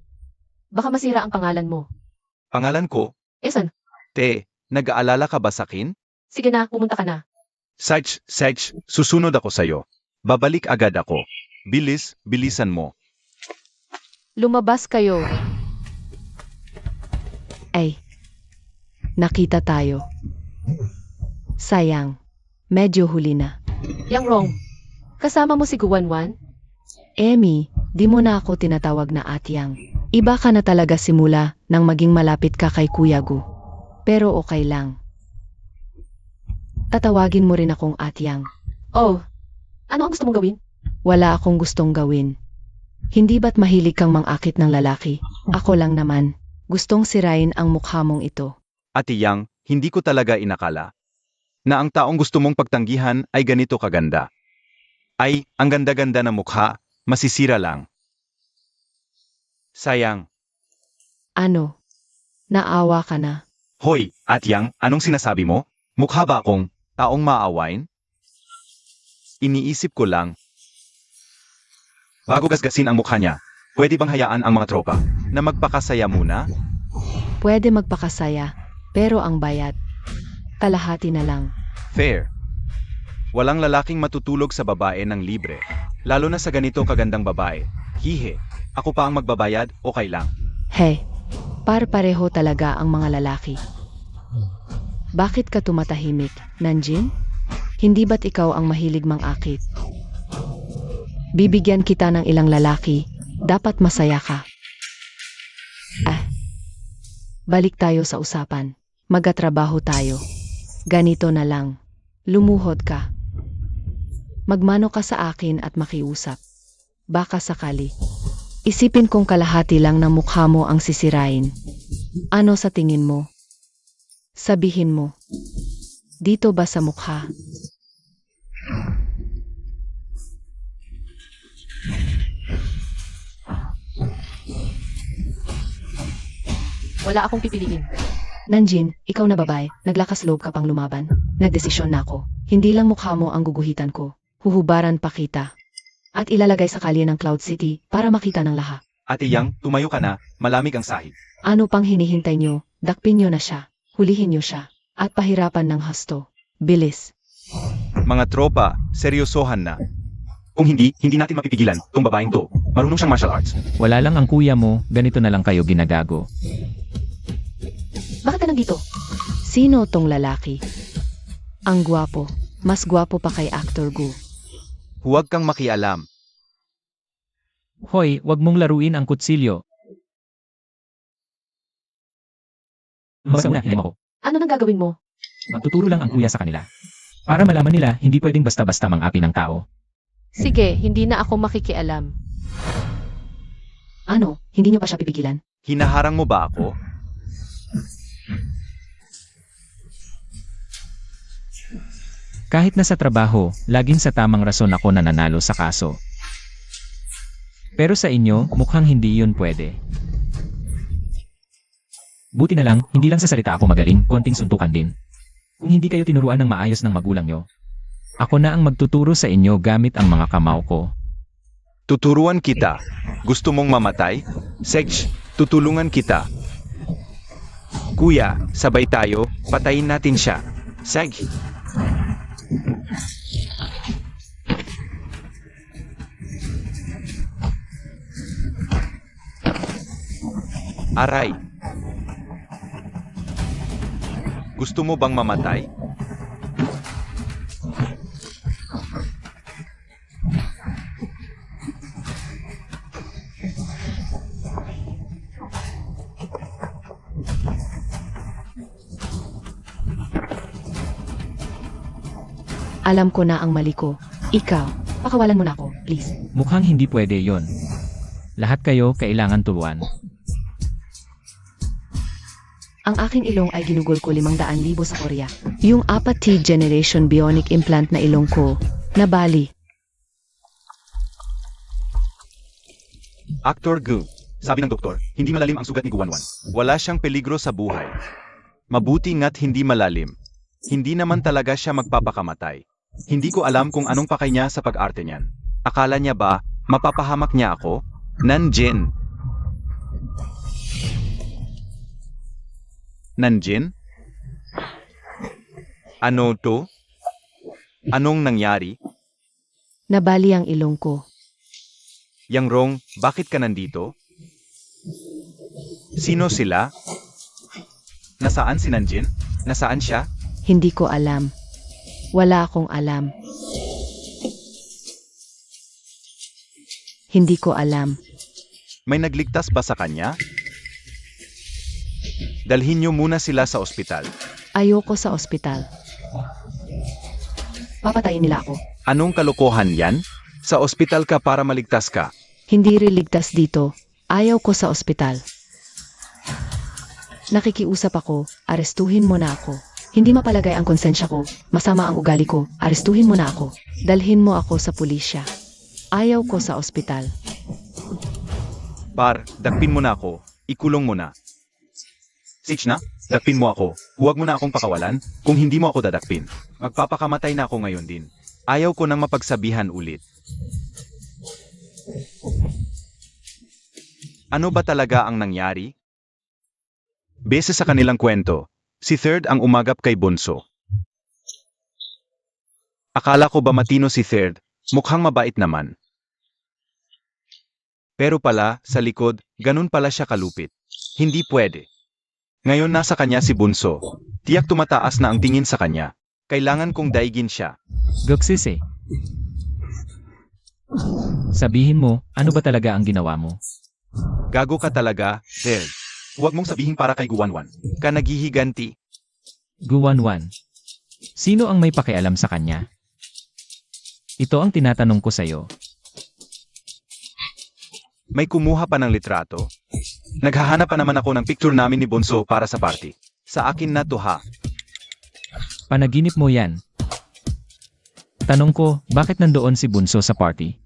Baka masira ang pangalan mo. Pangalan ko, Esan, Te, nag-aalala ka ba sa akin? sige na, pumunta ka na. Saj, susunod ako sa'yo. Babalik agad ako. Bilisan mo. Lumabas kayo. Ay, nakita tayo. Sayang, medyo huli na. Yang wrong. Kasama mo si Guwanwan? Emmy, di mo na ako tinatawag na atyang. Iba ka na talaga simula nang maging malapit ka kay Kuya Gu. Pero okay lang. Tatawagin mo rin akong atyang. Oh, ano ang gusto mong gawin? Wala akong gustong gawin. Hindi ba't mahilig kang mangakit ng lalaki? Ako lang naman. Gustong sirain ang mukha mong ito. Ate Yang, hindi ko talaga inakala na ang taong gusto mong pagtanggihan ay ganito kaganda. Ay, ang ganda-ganda na mukha, masisira lang. Sayang. Ano? Naawa ka na? Hoy, Atyang, anong sinasabi mo? Mukha ba akong taong maawain? Iniisip ko lang. Bago gasgasin ang mukha niya, pwede bang hayaan ang mga tropa na magpakasaya muna? Pwede magpakasaya, pero ang bayad, kalahati na lang. Fair. Walang lalaking matutulog sa babae ng libre. Lalo na sa ganito kagandang babae. Hihe, ako pa ang magbabayad, okay lang. He, par-pareho talaga ang mga lalaki. Bakit ka tumatahimik, Nanjin? Hindi ba't ikaw ang mahilig mang-akit? Bibigyan kita ng ilang lalaki, dapat masaya ka. Balik tayo sa usapan. Magatrabaho tayo. Ganito na lang. Lumuhod ka. Magmano ka sa akin at makiusap. Baka sakali. Isipin kong kalahati lang ng mukha mo ang sisirain. Ano sa tingin mo? Sabihin mo. Dito ba sa mukha? Wala akong pipiliin. Nanjin, ikaw na babae, naglakas loob ka pang lumaban. Nagdesisyon na ako. Hindi lang mukha mo ang guguhitan ko. Huhubaran pa kita. At ilalagay sa kalye ng Cloud City para makita ng lahat. Ate Yang, tumayo ka na, malamig ang sahig. Ano pang hinihintay nyo? Dakpin nyo na siya. Hulihin nyo siya. At pahirapan ng hasto. Bilis. Mga tropa, seryosohan na. Kung hindi natin mapipigilan tong babaeng to. Marunong siyang martial arts. Wala lang ang kuya mo, ganito na lang kayo ginagago. Bakit ka nandito? Sino tong lalaki? Ang gwapo. Mas gwapo pa kay Actor Gu. Huwag kang makialam. Hoy, wag mong laruin ang kutsilyo. Mauna, ako. Ano nang gagawin mo? Magtuturo lang ang kuya sa kanila. Para malaman nila, hindi pwedeng basta-basta mang-api ng tao. Sige, hindi na ako makikialam. Ano? Hindi nyo pa siya pipigilan? Hinaharang mo ba ako? Kahit nasa trabaho, laging sa tamang rason ako nananalo sa kaso. Pero sa inyo, mukhang hindi yun pwede. Buti na lang, hindi lang sa salita ako magaling, konting suntukan din. Kung hindi kayo tinuruan ng maayos ng magulang nyo, ako na ang magtuturo sa inyo gamit ang mga kamao ko. Tuturuan kita. Gusto mong mamatay? Sej, tutulungan kita. Kuya, sabay tayo, patayin natin siya. Sej. Aray. Gusto mo bang mamatay? Alam ko na ang mali ko. Ikaw, pakawalan mo na ako, please. Mukhang hindi pwede yon. Lahat kayo kailangan turuan. Ang aking ilong ay ginugol ko 500,000 sa Korea. Yung 4th generation bionic implant na ilong ko, nabali. Actor Gu. Sabi ng doktor, hindi malalim ang sugat ni Guwanwan. Wala siyang peligro sa buhay. Mabuti nga't hindi malalim. Hindi naman talaga siya magpapakamatay. Hindi ko alam kung anong pakay niya sa pag-arte niyan. Akala niya ba, mapapahamak niya ako? Nanjin. Nanjin? Ano to? Anong nangyari? Nabali ang ilong ko. Yang Rong, bakit ka nandito? Sino sila? Nasaan si Nanjin? Nasaan siya? Hindi ko alam. Wala akong alam. Hindi ko alam. May nagligtas ba sa kanya? Dalhin niyo muna sila sa ospital. Ayoko sa ospital. Papatayin nila ako. Anong kalokohan yan? Sa ospital ka para maligtas ka. Hindi riligtas dito. Ayaw ko sa ospital. Nakikiusap ako, arestuhin mo na ako. Hindi mapalagay ang konsensya ko, masama ang ugali ko, arestuhin mo na ako. Dalhin mo ako sa pulisya. Ayaw ko sa ospital. Par, dakpin mo na ako. ikulong mo na. Sitch na, dakpin mo ako. Huwag mo na akong pakawalan. Kung hindi mo ako dadakpin, magpapakamatay na ako ngayon din. Ayaw ko nang mapagsabihan ulit. Ano ba talaga ang nangyari? Base sa kanilang kwento, si Third ang umagap kay Bunso. Akala ko ba matino si Third, mukhang mabait naman. Pero pala, sa likod, ganun pala siya kalupit. Hindi pwede. Ngayon nasa kanya si Bunso. Tiyak tumataas na ang tingin sa kanya. Kailangan kong daigin siya. Goksis eh. Sabihin mo, ano ba talaga ang ginawa mo? Gago ka talaga, Third. Huwag mong sabihin para kay Guwanwan. Ka naghihiganti. Guwanwan. Sino ang may pakialam sa kanya? Ito ang tinatanong ko sa'yo. May kumuha pa ng litrato. Naghahanap pa naman ako ng picture namin ni Bunso para sa party. Sa akin na to ha. Panaginip mo yan. Tanong ko, bakit nandoon si Bunso sa party?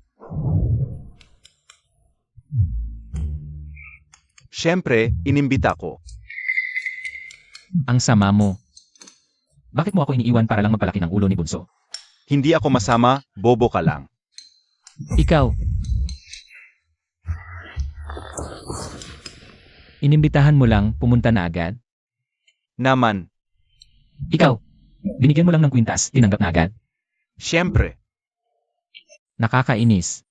Siyempre, inimbita ko. Ang sama mo. Bakit mo ako iniiwan para lang magpalaki ng ulo ni Bunso? Hindi ako masama, bobo ka lang. Ikaw. Inimbitahan mo lang, pumunta na agad? Naman, Ikaw. Binigyan mo lang ng kwintas, tinanggap na agad? siyempre, Nakakainis.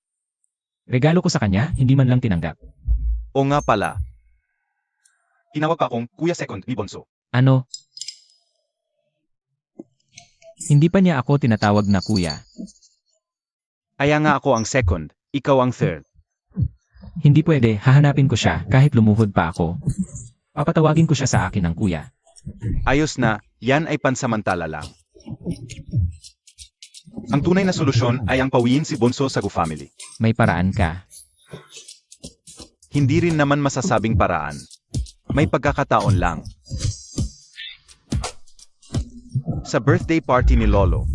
Regalo ko sa kanya, hindi man lang tinanggap. o nga pala. Tinawag pa akong Kuya Second ni Bunso. Ano? Hindi pa niya ako tinatawag na kuya. Aya nga ako ang second, ikaw ang third. Hindi pwede, hahanapin ko siya kahit lumuhod pa ako. Papatawagin ko siya sa akin ng kuya. Ayos na, yan ay pansamantala lang. Ang tunay na solusyon ay ang pawiin si Bunso sa Gu family. May paraan ka. Hindi rin naman masasabing paraan. May pagkakataon lang. Sa birthday party ni Lolo,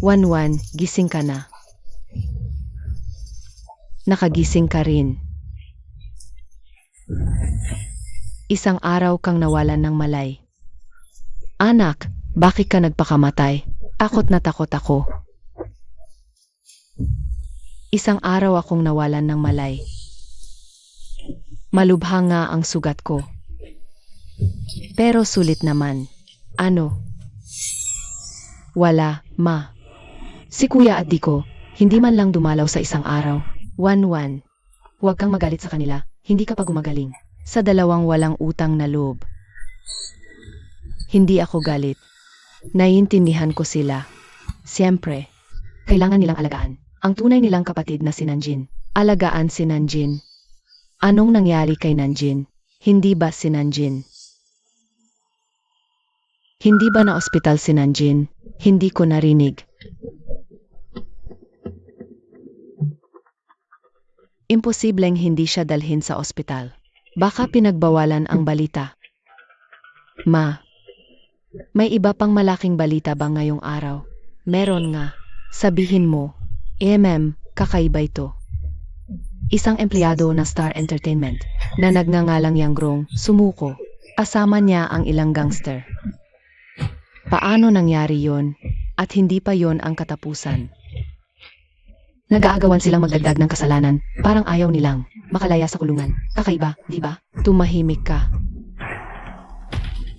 Wanwan, gising ka na. Nakagising ka rin. Isang araw kang nawalan ng malay. Anak, bakit ka nagpakamatay? Takot na takot ako. Isang araw akong nawalan ng malay. Malubha nga ang sugat ko. Pero sulit naman. Ano? Wala, ma. Si Kuya at Diko, hindi man lang dumalaw sa isang araw. Wanwan. Huwag kang magalit sa kanila, hindi ka pa gumagaling. Sa dalawang walang utang na loob. Hindi ako galit. Naiintindihan ko sila. Siyempre, kailangan nilang alagaan. Ang tunay nilang kapatid na si Nanjin. Alagaan si Nanjin. Anong nangyari kay Nanjin? Hindi ba si Nanjin? Hindi ba na ospital si Nanjin? Hindi ko narinig. Imposibleng hindi siya dalhin sa ospital. Baka pinagbawalan ang balita. Ma, may iba pang malaking balita ba ngayong araw? Meron nga. Sabihin mo. Kakaiba ito. Isang empleyado ng Star Entertainment na nagngangalang Yangrong sumuko. Kasama niya ang ilang gangster. Paano nangyari yon? At hindi pa yon ang katapusan. Nag-aagawan silang magdagdag ng kasalanan, parang ayaw nilang makalaya sa kulungan. Kakaiba, di ba? Tumahimik ka.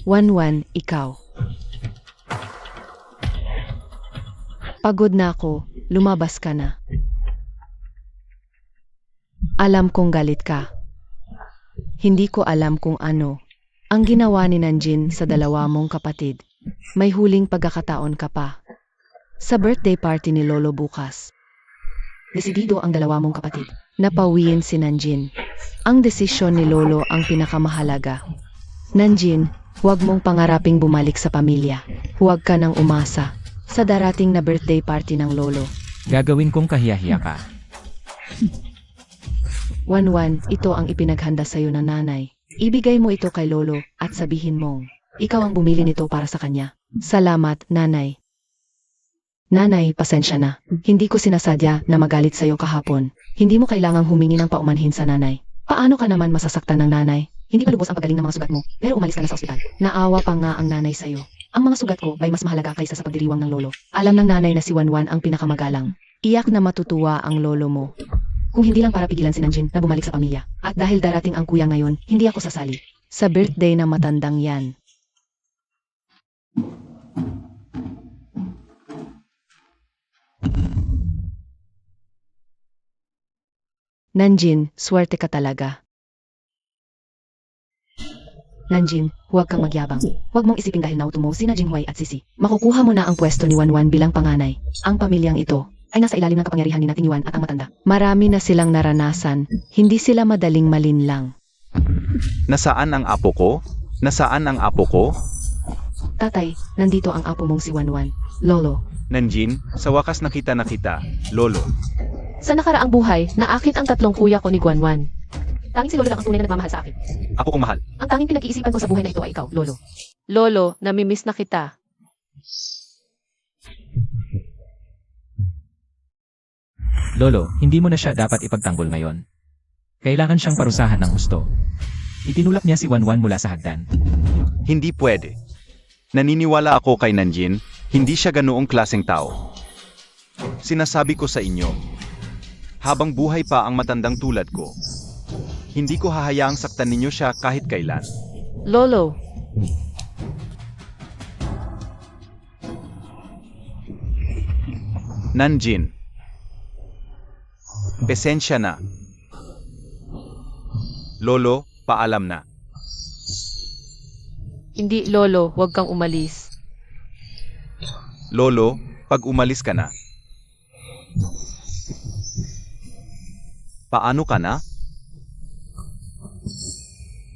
Wanwan, ikaw. Pagod na ako, lumabas ka na. Alam kong galit ka. Hindi ko alam kung ano ang ginawa ni Nanjin sa dalawa mong kapatid. May huling pagkakataon ka pa. Sa birthday party ni Lolo bukas. Desidido ang dalawa mong kapatid na pawiin si Nanjin. Ang desisyon ni Lolo ang pinakamahalaga. Nanjin, huwag mong pangaraping bumalik sa pamilya. Huwag ka nang umasa sa darating na birthday party ng Lolo. Gagawin kong kahiyahiya ka. Wanwan, ito ang ipinaghanda sa'yo ng nanay. Ibigay mo ito kay Lolo at sabihin mong, ikaw ang bumili nito para sa kanya. Salamat, nanay. Nanay, pasensya na. Hindi ko sinasadya na magalit sa'yo kahapon. Hindi mo kailangang humingi ng paumanhin sa nanay. Paano ka naman masasaktan ng nanay? Hindi pa lubos ang pagaling ng mga sugat mo, pero umalis ka na sa ospital. Naawa pa nga ang nanay sa'yo. Ang mga sugat ko ay mas mahalaga kaysa sa pagdiriwang ng lolo. Alam ng nanay na si Wanwan ang pinakamagalang. Iyak na matutuwa ang lolo mo. Kung hindi lang para pigilan si Nanjin na bumalik sa pamilya. At dahil darating ang kuya ngayon, hindi ako sasali. Sa birthday na matandang yan. Nanjin, swerte ka talaga. Nanjin, huwag kang magyabang. Huwag mong isipin dahil nauto mo sina Jinghuai at Sisi. Makukuha mo na ang pwesto ni Wanwan bilang panganay. Ang pamilyang ito ay nasa ilalim ng kapangyarihan ni Nating Yuan at ang matanda. Marami na silang naranasan. Hindi sila madaling malinlang. Nasaan ang apo ko? Nasaan ang apo ko? Tatay, nandito ang apo mong si Wanwan. Lolo, Nanjin, sa wakas nakita na kita. Lolo. Sa nakaraang buhay, naakit ang tatlong kuya ko ni Guanwan. Tanging si Lolo lang ang tunay na nagmamahal sa akin. Apo kong mahal. Ang tanging pinag-iisipan ko sa buhay na ito ay ikaw, Lolo. Lolo, namimiss na kita. Lolo, hindi mo na siya dapat ipagtanggol ngayon. Kailangan siyang parusahan ng husto. Itinulak niya si Wanwan mula sa hagdan. Hindi pwede. Naniniwala ako kay Nanjin, hindi siya ganoong klaseng tao. Sinasabi ko sa inyo, habang buhay pa ang matandang tulad ko, hindi ko hahayaang saktan ninyo siya kahit kailan. Lolo, Nanjin. Pesensya na. Lolo, paalam na. hindi Lolo, huwag kang umalis. Lolo, pag umalis ka na. Paano ka na?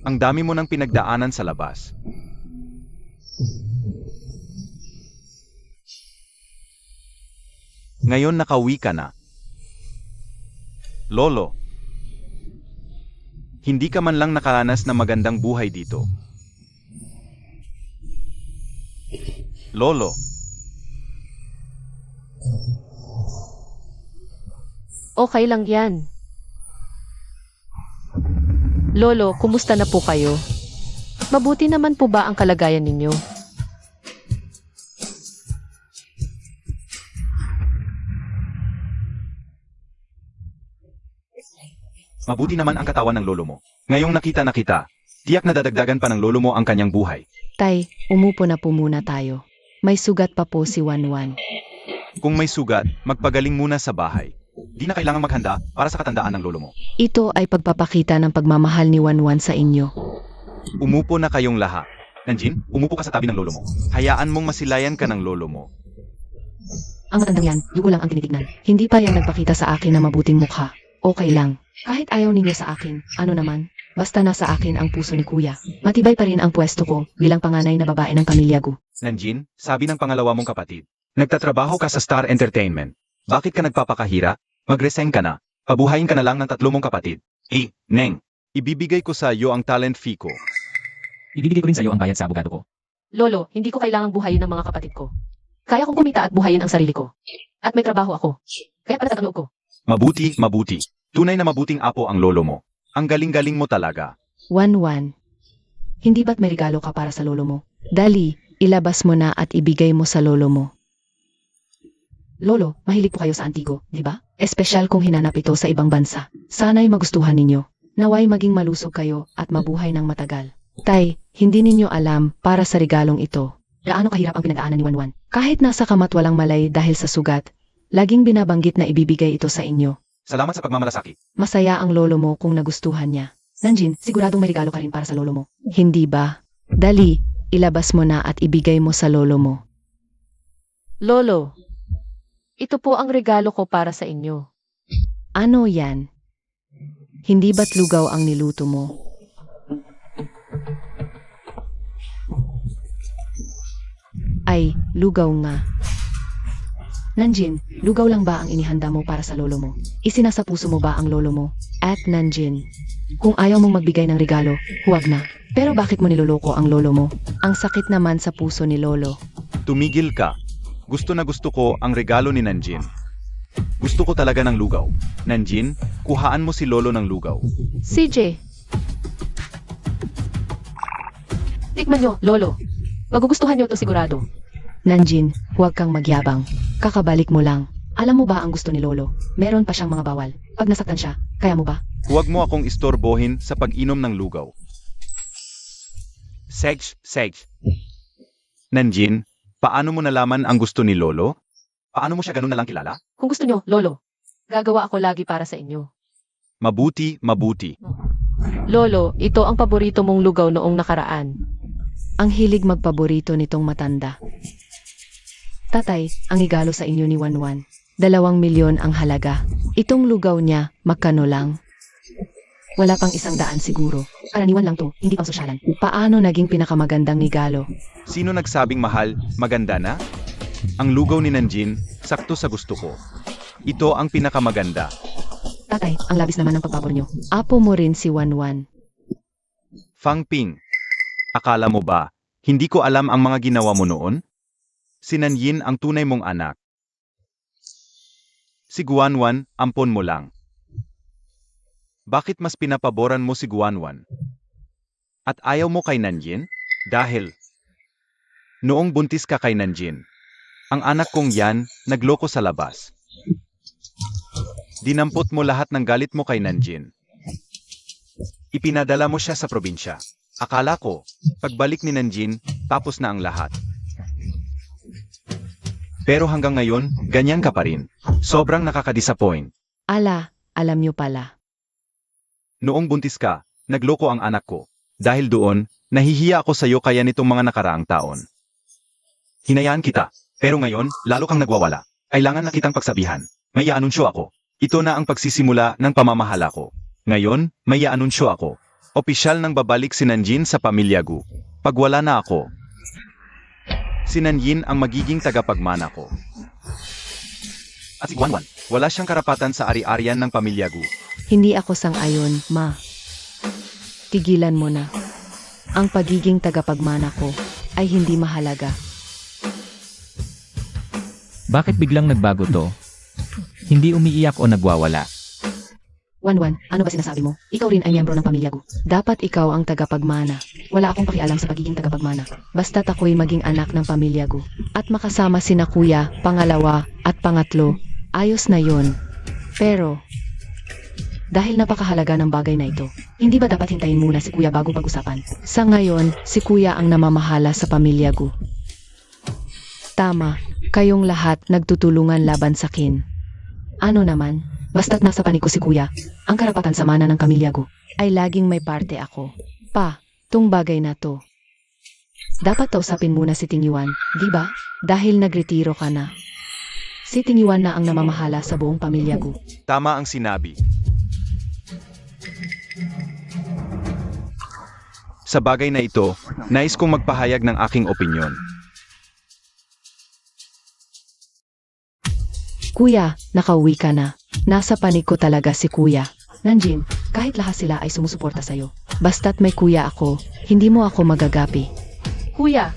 Ang dami mo nang pinagdaanan sa labas. Ngayon nakauwi ka na. Lolo, hindi ka man lang nakaranas ng magandang buhay dito. Lolo, Okay lang yan. Lolo, kumusta na po kayo? Mabuti naman po ba ang kalagayan ninyo? mabuti naman ang katawan ng lolo mo. Ngayong nakita na kita, tiyak na dadagdagan pa ng lolo mo ang kanyang buhay. tay, umupo na po muna tayo. May sugat pa po si Wanwan. Kung may sugat, magpagaling muna sa bahay. Di na kailangang maghanda para sa katandaan ng lolo mo. Ito ay pagpapakita ng pagmamahal ni Wanwan sa inyo. Umupo na kayong lahat. Nanjin, umupo ka sa tabi ng lolo mo. Hayaan mong masilayan ka ng lolo mo. Ang matandang yan, yugo lang ang tinitignan. Hindi pa yan nagpakita sa akin na mabuting mukha. Okay lang. Kahit ayaw ninyo sa akin, ano naman, basta nasa akin ang puso ni kuya. Matibay pa rin ang pwesto ko bilang panganay na babae ng pamilya ko. Nanjin, sabi ng pangalawa mong kapatid. Nagtatrabaho ka sa Star Entertainment. Bakit ka nagpapakahira? Mag-resign ka na. Pabuhayin ka na lang ng tatlo mong kapatid. Neng, ibibigay ko sa iyo ang talent fee ko. Ibibigay ko rin sa iyo ang bayad sa abogado ko. Lolo, hindi ko kailangang buhayin ng mga kapatid ko. Kaya kong kumita at buhayin ang sarili ko. At may trabaho ako. Kaya palatag ang loob ko. Mabuti, mabuti. Tunay na mabuting apo ang lolo mo. Ang galing-galing mo talaga. Wanwan, hindi ba't may regalo ka para sa lolo mo? Dali, ilabas mo na at ibigay mo sa lolo mo. Lolo, mahilig po kayo sa antigo, di ba? Espesyal kung hinanap ito sa ibang bansa. Sana'y magustuhan ninyo. Naway maging malusog kayo at mabuhay ng matagal. Tay, hindi ninyo alam para sa regalong ito. Gaano kahirap ang pinagdaanan ni Wanwan. Kahit nasa kamat walang malay dahil sa sugat, laging binabanggit na ibibigay ito sa inyo. Salamat sa pagmamalasakit. Masaya ang lolo mo kung nagustuhan niya. Nanjin, siguradong may regalo ka rin para sa lolo mo. Hindi ba? Dali, ilabas mo na at ibigay mo sa lolo mo. Lolo, ito po ang regalo ko para sa inyo. Ano yan? Hindi ba't lugaw ang niluto mo? Ay, lugaw nga. Nanjin, lugaw lang ba ang inihanda mo para sa lolo mo? Isinasa puso mo ba ang lolo mo? At Nanjin, kung ayaw mong magbigay ng regalo, huwag na. Pero bakit mo niloloko ang lolo mo? Ang sakit naman sa puso ni lolo. Tumigil ka. Gusto na gusto ko ang regalo ni Nanjin. Gusto ko talaga ng lugaw. Nanjin, kuhaan mo si Lolo ng lugaw. CJ. Tikman nyo, Lolo. Magugustuhan nyo to sigurado. Nanjin, huwag kang magyabang. Kakabalik mo lang. Alam mo ba ang gusto ni Lolo? Meron pa siyang mga bawal. Pag nasaktan siya, kaya mo ba? Huwag mo akong istorbohin sa pag-inom ng lugaw. Sej. Nanjin, paano mo nalaman ang gusto ni Lolo? Paano mo siya ganun na lang kilala? Kung gusto nyo, Lolo, gagawa ako lagi para sa inyo. Mabuti. Lolo, ito ang paborito mong lugaw noong nakaraan. Ang hilig magpaborito nitong matanda. Tatay, ang igalo sa inyo ni Wanwan. 2 milyon ang halaga. Itong lugaw niya, magkano lang? Wala pang 100 siguro. Karaniwan lang to, hindi pang sosyalan. Paano naging pinakamagandang regalo? Sino nagsabing mahal, maganda na? Ang lugaw ni Nanjin, sakto sa gusto ko. Ito ang pinakamaganda. Tatay, ang labis naman ng pagpapor niyo. Apo mo rin si Wanwan. Fang Ping, akala mo ba, hindi ko alam ang mga ginawa mo noon? Si Nanjin ang tunay mong anak. Si Guanwan, ampon mo lang. Bakit mas pinapaboran mo si Guanwan? At ayaw mo kay Nanjin? Dahil noong buntis ka kay Nanjin, ang anak kong yan, nagloko sa labas. Dinampot mo lahat ng galit mo kay Nanjin. Ipinadala mo siya sa probinsya. Akala ko, pagbalik ni Nanjin, tapos na ang lahat. Pero hanggang ngayon, ganyan ka pa rin. Sobrang nakaka-disappoint. Alam niyo pala. Noong buntis ka, nagloko ang anak ko. Dahil doon, nahihiya ako sa iyo kaya nitong mga nakaraang taon. Hinayaan kita, pero ngayon, lalo kang nagwawala. Kailangan na kitang pagsabihan. May i-anunsyo ako. Ito na ang pagsisimula ng pamamahala ko. Ngayon, may i-anunsyo ako. Opisyal nang babalik si Nanjin sa pamilya Gu. Pag wala na ako, si Nanjin ang magiging tagapagmana ko. At si Guanwan, wala siyang karapatan sa ari-arian ng pamilya Gu. Hindi ako sang-ayon, Ma. Tigilan mo na. Ang pagiging tagapagmana ko ay hindi mahalaga. Bakit biglang nagbago to? Hindi umiiyak o nagwawala. Wanwan, ano ba sinasabi mo? Ikaw rin ay miyembro ng pamilya ko. Dapat ikaw ang tagapagmana. Wala akong pakialam sa pagiging tagapagmana. Basta't ako'y maging anak ng pamilya ko. At makasama sina kuya, pangalawa, at pangatlo. Ayos na yon. Pero, dahil napakahalaga ng bagay na ito, hindi ba dapat hintayin muna si kuya bago pag-usapan? Sa ngayon, si kuya ang namamahala sa pamilya ko. Tama, kayong lahat nagtutulungan laban sa kin. Ano naman? Basta't nasa panig ko si kuya, ang karapatan sa mana ng pamilya ko ay laging may parte ako. Pa, tung bagay na to. Dapat tausapin muna si Tingyuan, di ba? Dahil nagretiro ka na. Si Tingyuan na ang namamahala sa buong pamilya ko. Tama ang sinabi. Sa bagay na ito, nais kong magpahayag ng aking opinyon. Kuya, nakauwi ka na. Nasa panig ko talaga si kuya. Nanjin, kahit lahat sila ay sumusuporta sa'yo. Basta't may kuya ako, hindi mo ako magagapi. Kuya,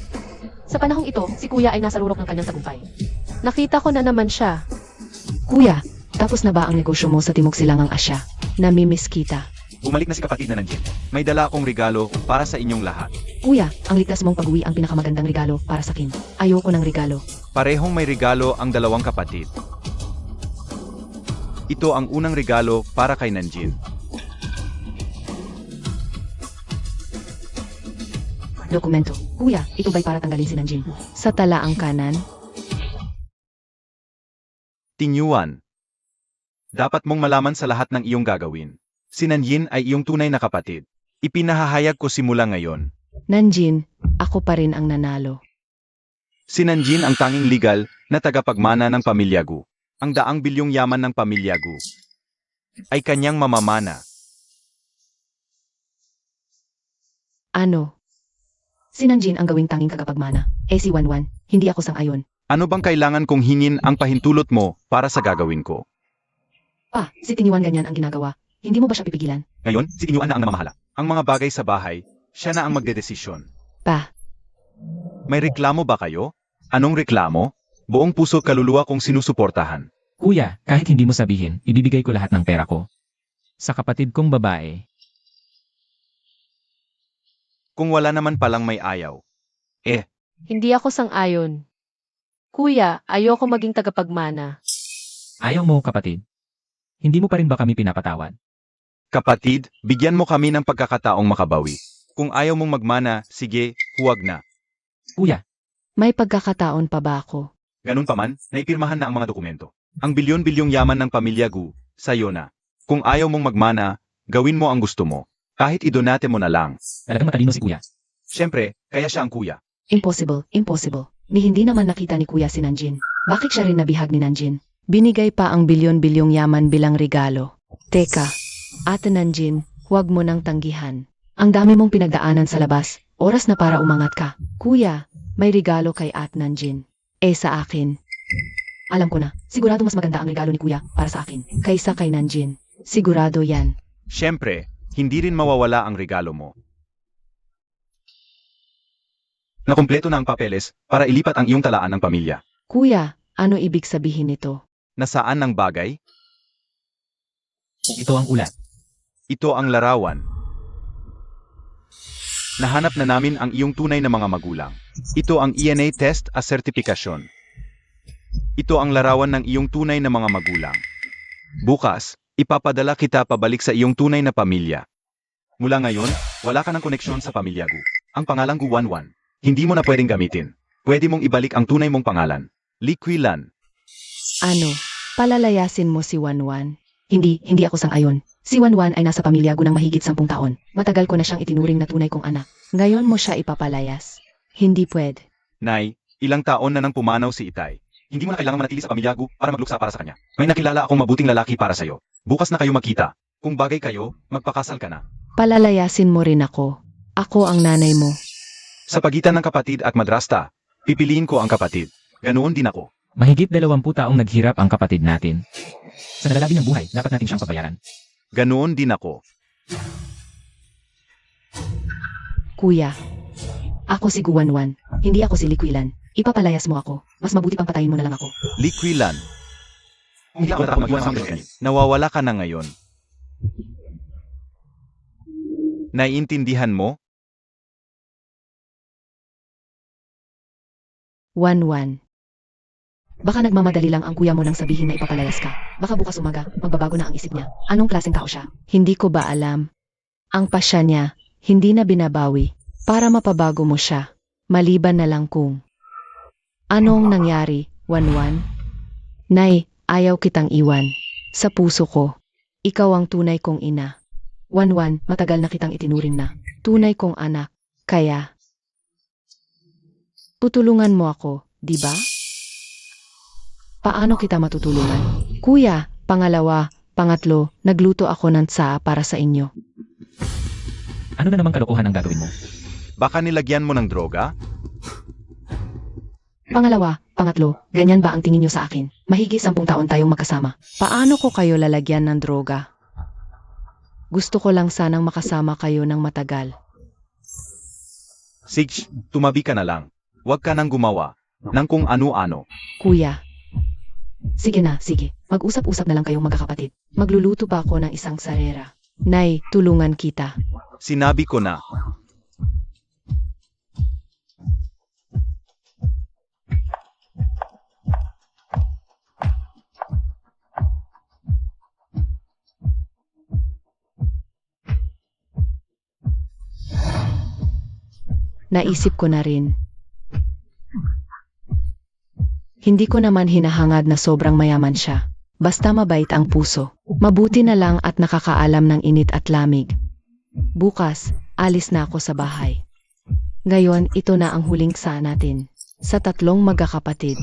sa panahong ito, si kuya ay nasa rurok ng kanyang tagumpay. Nakita ko na naman siya. Kuya, tapos na ba ang negosyo mo sa Timog Silangang Asya? Namimiss kita. Bumalik na si kapatid na Nanjin. May dala akong regalo para sa inyong lahat. Kuya, ang ligtas mong pag-uwi ang pinakamagandang regalo para sa akin. Ayoko ng regalo. Parehong may regalo ang dalawang kapatid. Ito ang unang regalo para kay Nanjin. Dokumento. Kuya, ito ba'y para tanggalin si Nanjin? Sa talaang kanan? Tingyuan. Dapat mong malaman sa lahat ng iyong gagawin. Si Nanjin ay iyong tunay na kapatid. Ipinahahayag ko simula ngayon. Nanjin, ako pa rin ang nanalo. Si Nanjin ang tanging legal na tagapagmana ng pamilya Gu. Ang 100 bilyong yaman ng pamilya Gu ay kanyang mamamana. Ano? Si Nanjin ang gawing tanging tagapagmana. Si Wanwan, hindi ako sang-ayon. Ano bang kailangan kong hingin ang pahintulot mo para sa gagawin ko? Pa, si Tingyuan ganyan ang ginagawa. Hindi mo ba siya pipigilan? Ngayon, si Tingyuan na ang namamahala. Ang mga bagay sa bahay, siya na ang magdedesisyon. Pa, May reklamo ba kayo? Anong reklamo? Buong puso kaluluwa kong sinusuportahan. Kuya, kahit hindi mo sabihin, ibibigay ko lahat ng pera ko. Sa kapatid kong babae, Kung wala naman palang may ayaw. Hindi ako sang-ayon. Kuya, ayoko maging tagapagmana. ayaw mo kapatid. Hindi mo pa rin ba kami pinapatawad? Kapatid, bigyan mo kami ng pagkakataong makabawi. Kung ayaw mong magmana, sige, huwag na. Kuya, May pagkakataon pa ba ako? Ganun pa man, naipirmahan na ang mga dokumento. Ang bilyon-bilyong yaman ng pamilya Gu, sa'yo na. Kung ayaw mong magmana, gawin mo ang gusto mo. Kahit idonate mo na lang. talagang matalino si kuya. Siyempre, kaya siya ang kuya. Impossible, impossible. Ni hindi naman nakita ni Kuya si Nanjin. Bakit siya rin nabihag ni Nanjin? Binigay pa ang bilyon-bilyong yaman bilang regalo. Teka, Ate Nanjin, huwag mo nang tanggihan. Ang dami mong pinagdaanan sa labas. Oras na para umangat ka. Kuya, may regalo kay Ate Nanjin. Sa akin. Alam ko na, sigurado mas maganda ang regalo ni Kuya para sa akin kaysa kay Nanjin. Sigurado yan. Siyempre, hindi rin mawawala ang regalo mo. Nakumpleto na ang papeles para ilipat ang iyong talaan ng pamilya. Kuya, ano ibig sabihin nito? Nasaan ang bagay? Ito ang ulat. Ito ang larawan. Nahanap na namin ang iyong tunay na mga magulang. Ito ang ENA test at sertipikasyon. Ito ang larawan ng iyong tunay na mga magulang. Bukas, ipapadala kita pabalik sa iyong tunay na pamilya. Mula ngayon, wala ka ng koneksyon sa pamilya Gu. Ang pangalang Gu11. Hindi mo na pwedeng gamitin. Pwede mong ibalik ang tunay mong pangalan. Liquilan. Ano? Palalayasin mo si Wanwan? Hindi ako sang-ayon. Si Wanwan ay nasa pamilya ko ng mahigit 10 taon. Matagal ko na siyang itinuring na tunay kong anak. Ngayon mo siya ipapalayas. Hindi pwede. Nay, ilang taon na nang pumanaw si Itay. Hindi mo na kailangan manatili sa pamilya Gu para magluksa para sa kanya. May nakilala akong mabuting lalaki para sa'yo. Bukas na kayo magkita. Kung bagay kayo, magpakasal ka na. Palalayasin mo rin ako. Ako ang nanay mo. Sa pagitan ng kapatid at madrasta, pipiliin ko ang kapatid. Ganoon din ako. Mahigit 20 taong naghirap ang kapatid natin. Sa nalalabi ng buhay, dapat natin siyang pabayaran. Ganoon din ako. Kuya. Ako si Guwanwan. Hindi ako si Liquilan. Ipapalayas mo ako. Mas mabuti pang patayin mo na lang ako. Liquilan. Hindi ako mag-iwan sa akin. Nawawala ka na ngayon. Naiintindihan mo? Wanwan. Baka nagmamadali lang ang kuya mo nang sabihin na ipapalayas ka. Baka bukas umaga, magbabago na ang isip niya. Anong klaseng tao siya? Hindi ko ba alam? Ang pasya niya, hindi na binabawi. Para mapabago mo siya. Maliban na lang kung anong nangyari, Wanwan? Nay, ayaw kitang iwan. Sa puso ko. Ikaw ang tunay kong ina. Wanwan, matagal na kitang itinuring na. Tunay kong anak. Kaya tutulungan mo ako, di ba? Paano kita matutulungan? Kuya, pangalawa, pangatlo, nagluto ako ng tsaa para sa inyo. Ano na namang kalokohan ang gagawin mo? Baka nilagyan mo ng droga? Pangalawa, pangatlo, ganyan ba ang tingin niyo sa akin? Mahigit 10 taon tayong magkasama. Paano ko kayo lalagyan ng droga? Gusto ko lang sanang makasama kayo ng matagal. Sige, tumabi ka na lang. Huwag ka nang gumawa ng kung ano-ano. Kuya. Sige na, sige. Mag-usap-usap na lang kayong magkakapatid. Magluluto pa ako ng isang sarera. Nay, tulungan kita. Sinabi ko na. Naisip ko na rin. Hindi ko naman hinahangad na sobrang mayaman siya. Basta mabait ang puso. Mabuti na lang at nakakaalam ng init at lamig. Bukas, alis na ako sa bahay. Ngayon, ito na ang huling ksa natin. Sa 3 magkakapatid.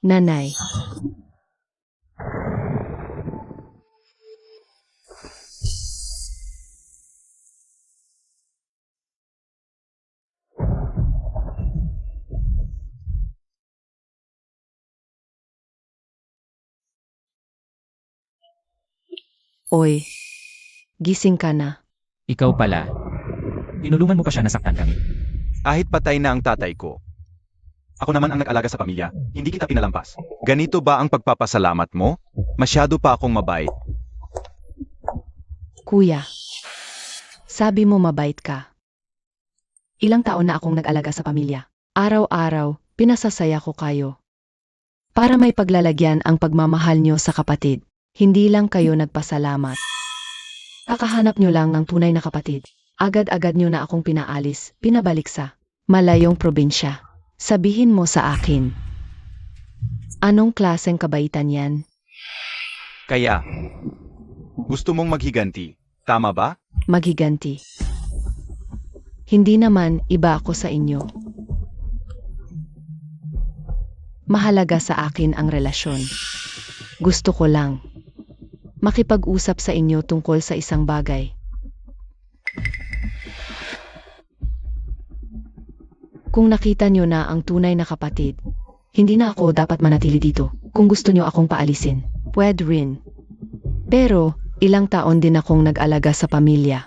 Nanay. Oy, gising ka na. Ikaw pala. Tinulungan mo pa siya nasaktan kami. Kahit patay na ang tatay ko. Ako naman ang nag-alaga sa pamilya, hindi kita pinalampas. Ganito ba ang pagpapasalamat mo? Masyado pa akong mabait. Kuya, sabi mo mabait ka. Ilang taon na akong nag-alaga sa pamilya. Araw-araw, pinasasaya ko kayo. Para may paglalagyan ang pagmamahal nyo sa kapatid, hindi lang kayo nagpasalamat. Kakahanap nyo lang ng tunay na kapatid. Agad-agad nyo na akong pinaalis, pinabalik sa malayong probinsya. Sabihin mo sa akin, anong klaseng kabaitan yan? Kaya, gusto mong maghiganti, tama ba? Maghiganti. Hindi naman iba ako sa inyo. Mahalaga sa akin ang relasyon. Gusto ko lang makipag-usap sa inyo tungkol sa isang bagay. Kung nakita nyo na ang tunay na kapatid, hindi na ako dapat manatili dito. Kung gusto nyo akong paalisin, pwede rin. Pero, ilang taon din akong nag-alaga sa pamilya.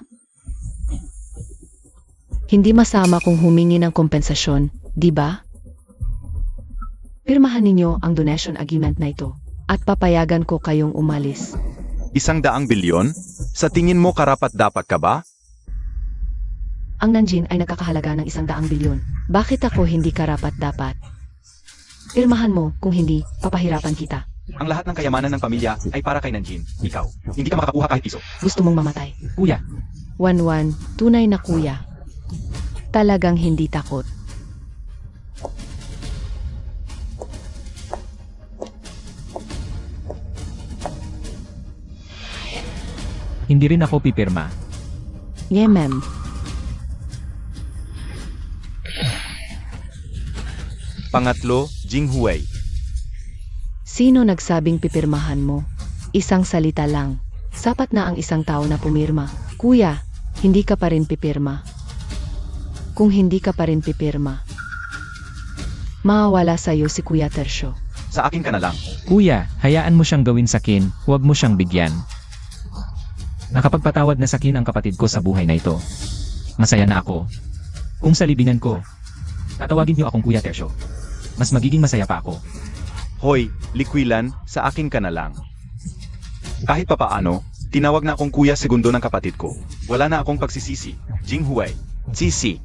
Hindi masama kung humingi ng kompensasyon, di ba? Pirmahan ninyo ang donation agreement na ito, at papayagan ko kayong umalis. 100 bilyon? Sa tingin mo karapat-dapat ka ba? Ang Nanjin ay nagkakahalaga ng 100 bilyon. Bakit ako hindi karapat-dapat? Pirmahan mo, kung hindi, papahirapan kita. Ang lahat ng kayamanan ng pamilya ay para kay Nanjin. Ikaw, hindi ka makakuha kahit piso. Gusto mong mamatay. Kuya, Wanwan, tunay na kuya. Talagang hindi takot. hindi rin ako pipirma. Yeah, ma'am. Pangatlo, Jinghuey. Sino nagsabing pipirmahan mo? Isang salita lang. Sapat na ang isang tao na pumirma. Kuya, hindi ka pa rin pipirma. Kung hindi ka pa rin pipirma, mawawala sa'yo si Kuya Tercio. Sa akin ka na lang. Kuya, hayaan mo siyang gawin sakin, huwag mo siyang bigyan. Nakapagpatawad na sakin ang kapatid ko sa buhay na ito. Masaya na ako. Kung sa libingan ko, tatawagin niyo akong Kuya Tercio. Mas magiging masaya pa ako. Hoy, Likwilan, sa akin ka na lang. Kahit papaano, tinawag na akong kuya segundo ng kapatid ko. Wala na akong pagsisisi. Jinghuey, Sisi.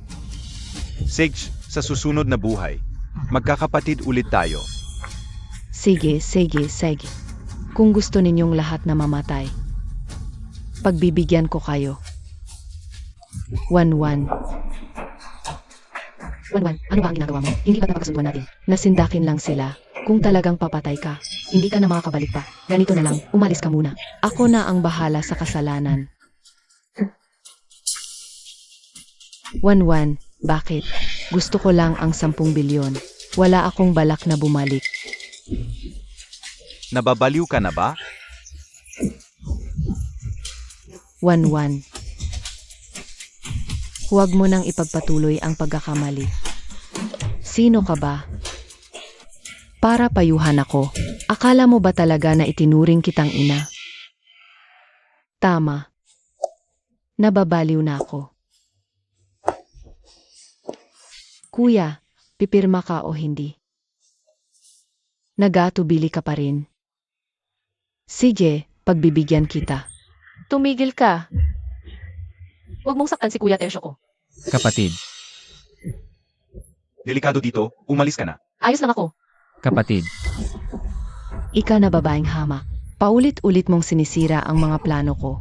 Sage, sa susunod na buhay, magkakapatid ulit tayo. Sige, sige, sige. Kung gusto ninyong lahat na mamatay, pagbibigyan ko kayo. Wanwan. Wanwan, ano ba ang ginagawa mo? Hindi ba napagkasunduan natin? Nasindakin lang sila. Kung talagang papatay ka, hindi ka na makakabalik pa. Ganito na lang, umalis ka muna. Ako na ang bahala sa kasalanan. Wanwan, bakit? Gusto ko lang ang 10 bilyon. Wala akong balak na bumalik. Nababaliw ka na ba? Wanwan. Huwag mo nang ipagpatuloy ang pagkakamali. Sino ka ba? Para payuhan ako. Akala mo ba talaga na itinuring kitang ina? Tama. Nababaliw na ako. Kuya, pipirma ka o hindi? Nagatubili ka pa rin. Sige, pagbibigyan kita. Tumigil ka. Huwag mong saktan si Kuya Tercio ko. Kapatid, Delikado dito, umalis ka na. Ayos lang ako. kapatid, Ika na babaeng hamak. Paulit-ulit mong sinisira ang mga plano ko.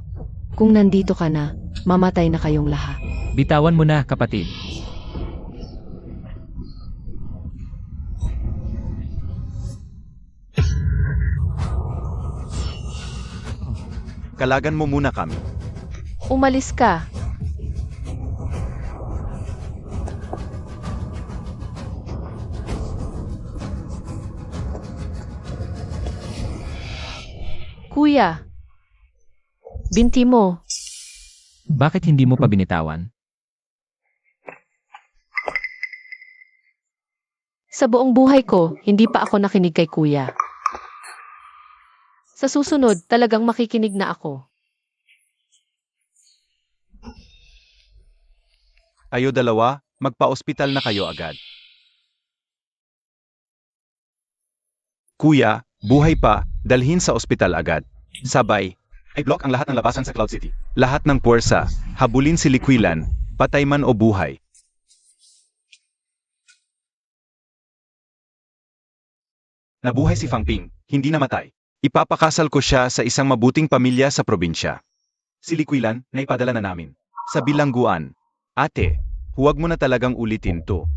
Kung nandito ka na, mamatay na kayong lahat. bitawan mo na kapatid. Kalagan mo muna kami. Umalis ka. Kuya, binti mo. Bakit hindi mo pa binitawan? Sa buong buhay ko, hindi pa ako nakinig kay kuya. Sa susunod, talagang makikinig na ako. Kayo dalawa, magpa-ospital na kayo agad. Kuya, buhay pa, dalhin sa ospital agad. Sabay, i-block ang lahat ng labasan sa Cloud City. Lahat ng puwersa, habulin si Liquilan, patay man o buhay. Nabuhay si Fang Ping, hindi namatay. Ipapakasal ko siya sa isang mabuting pamilya sa probinsya. Si Liquilan, naipadala na namin. Sa bilangguan. Ate, huwag mo na talagang ulitin to.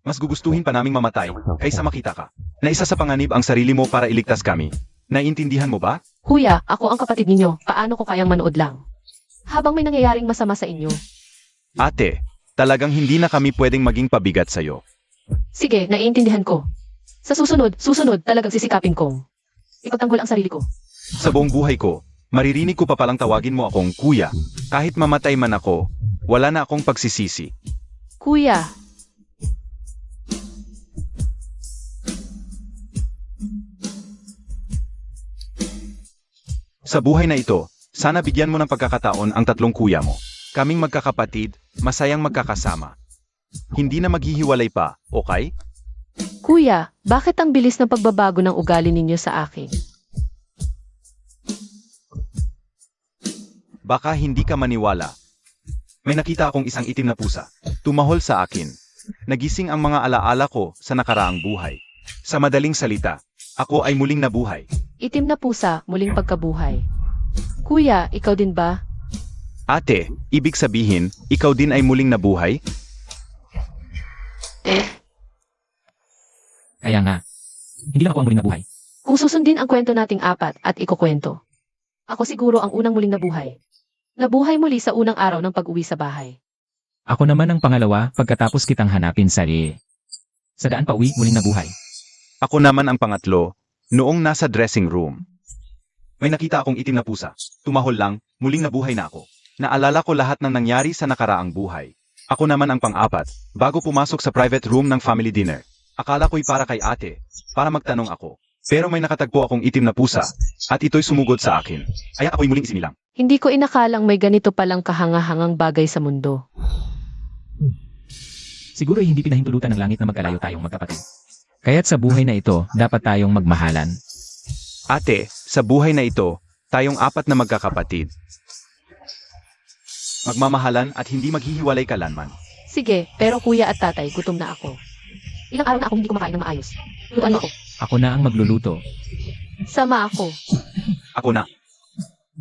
Mas gugustuhin pa naming mamatay, kaysa makita ka. Na isa sa panganib ang sarili mo para iligtas kami. Naiintindihan mo ba? Kuya, ako ang kapatid ninyo. Paano ko kayang manood lang? Habang may nangyayaring masama sa inyo. Ate, talagang hindi na kami pwedeng maging pabigat sa'yo. Sige, naiintindihan ko. Sa susunod, talagang sisikapin kong ipagtanggol ang sarili ko. Sa buong buhay ko, maririnig ko pa palang tawagin mo akong kuya. Kahit mamatay man ako, wala na akong pagsisisi. Kuya, Sa buhay na ito, sana bigyan mo ng pagkakataon ang tatlong kuya mo. Kaming magkakapatid, masayang magkakasama. Hindi na maghihiwalay pa, okay? kuya, bakit ang bilis ng pagbabago ng ugali ninyo sa akin? Baka hindi ka maniwala. May nakita akong isang itim na pusa. Tumahol sa akin. Nagising ang mga alaala ko sa nakaraang buhay. Sa madaling salita, ako ay muling nabuhay. Itim na pusa, muling pagkabuhay. Kuya, ikaw din ba? Ate, ibig sabihin, ikaw din ay muling nabuhay? Kaya nga, hindi lang ako ang muling nabuhay. Kung susundin ang kwento nating apat at ikukwento, ako siguro ang unang muling nabuhay. Nabuhay muli sa unang araw ng pag-uwi sa bahay. Ako naman ang pangalawa pagkatapos kitang hanapin sa daan pa uwi muling nabuhay. Ako naman ang pangatlo, noong nasa dressing room. May nakita akong itim na pusa. Tumahol lang, muling nabuhay na ako. Naalala ko lahat ng nangyari sa nakaraang buhay. Ako naman ang pang-apat, bago pumasok sa private room ng family dinner. Akala ko'y para kay ate, para magtanong ako. Pero may nakatagpo akong itim na pusa, at ito'y sumugod sa akin. Kaya ako'y muling isinilang. Hindi ko inakalang may ganito palang kahangahangang bagay sa mundo. Siguro ay hindi pinahintulutan ng langit na magkalayo tayong magkapatid. Kaya't sa buhay na ito, dapat tayong magmahalan. Ate, sa buhay na ito, tayong apat na magkakapatid. Magmamahalan at hindi maghihiwalay kalanman. Sige, pero kuya at tatay, gutom na ako. Ilang araw na akong hindi kumakain ng maayos. Lutuan mo ako. Ako na ang magluluto. Sama ako. Ako na.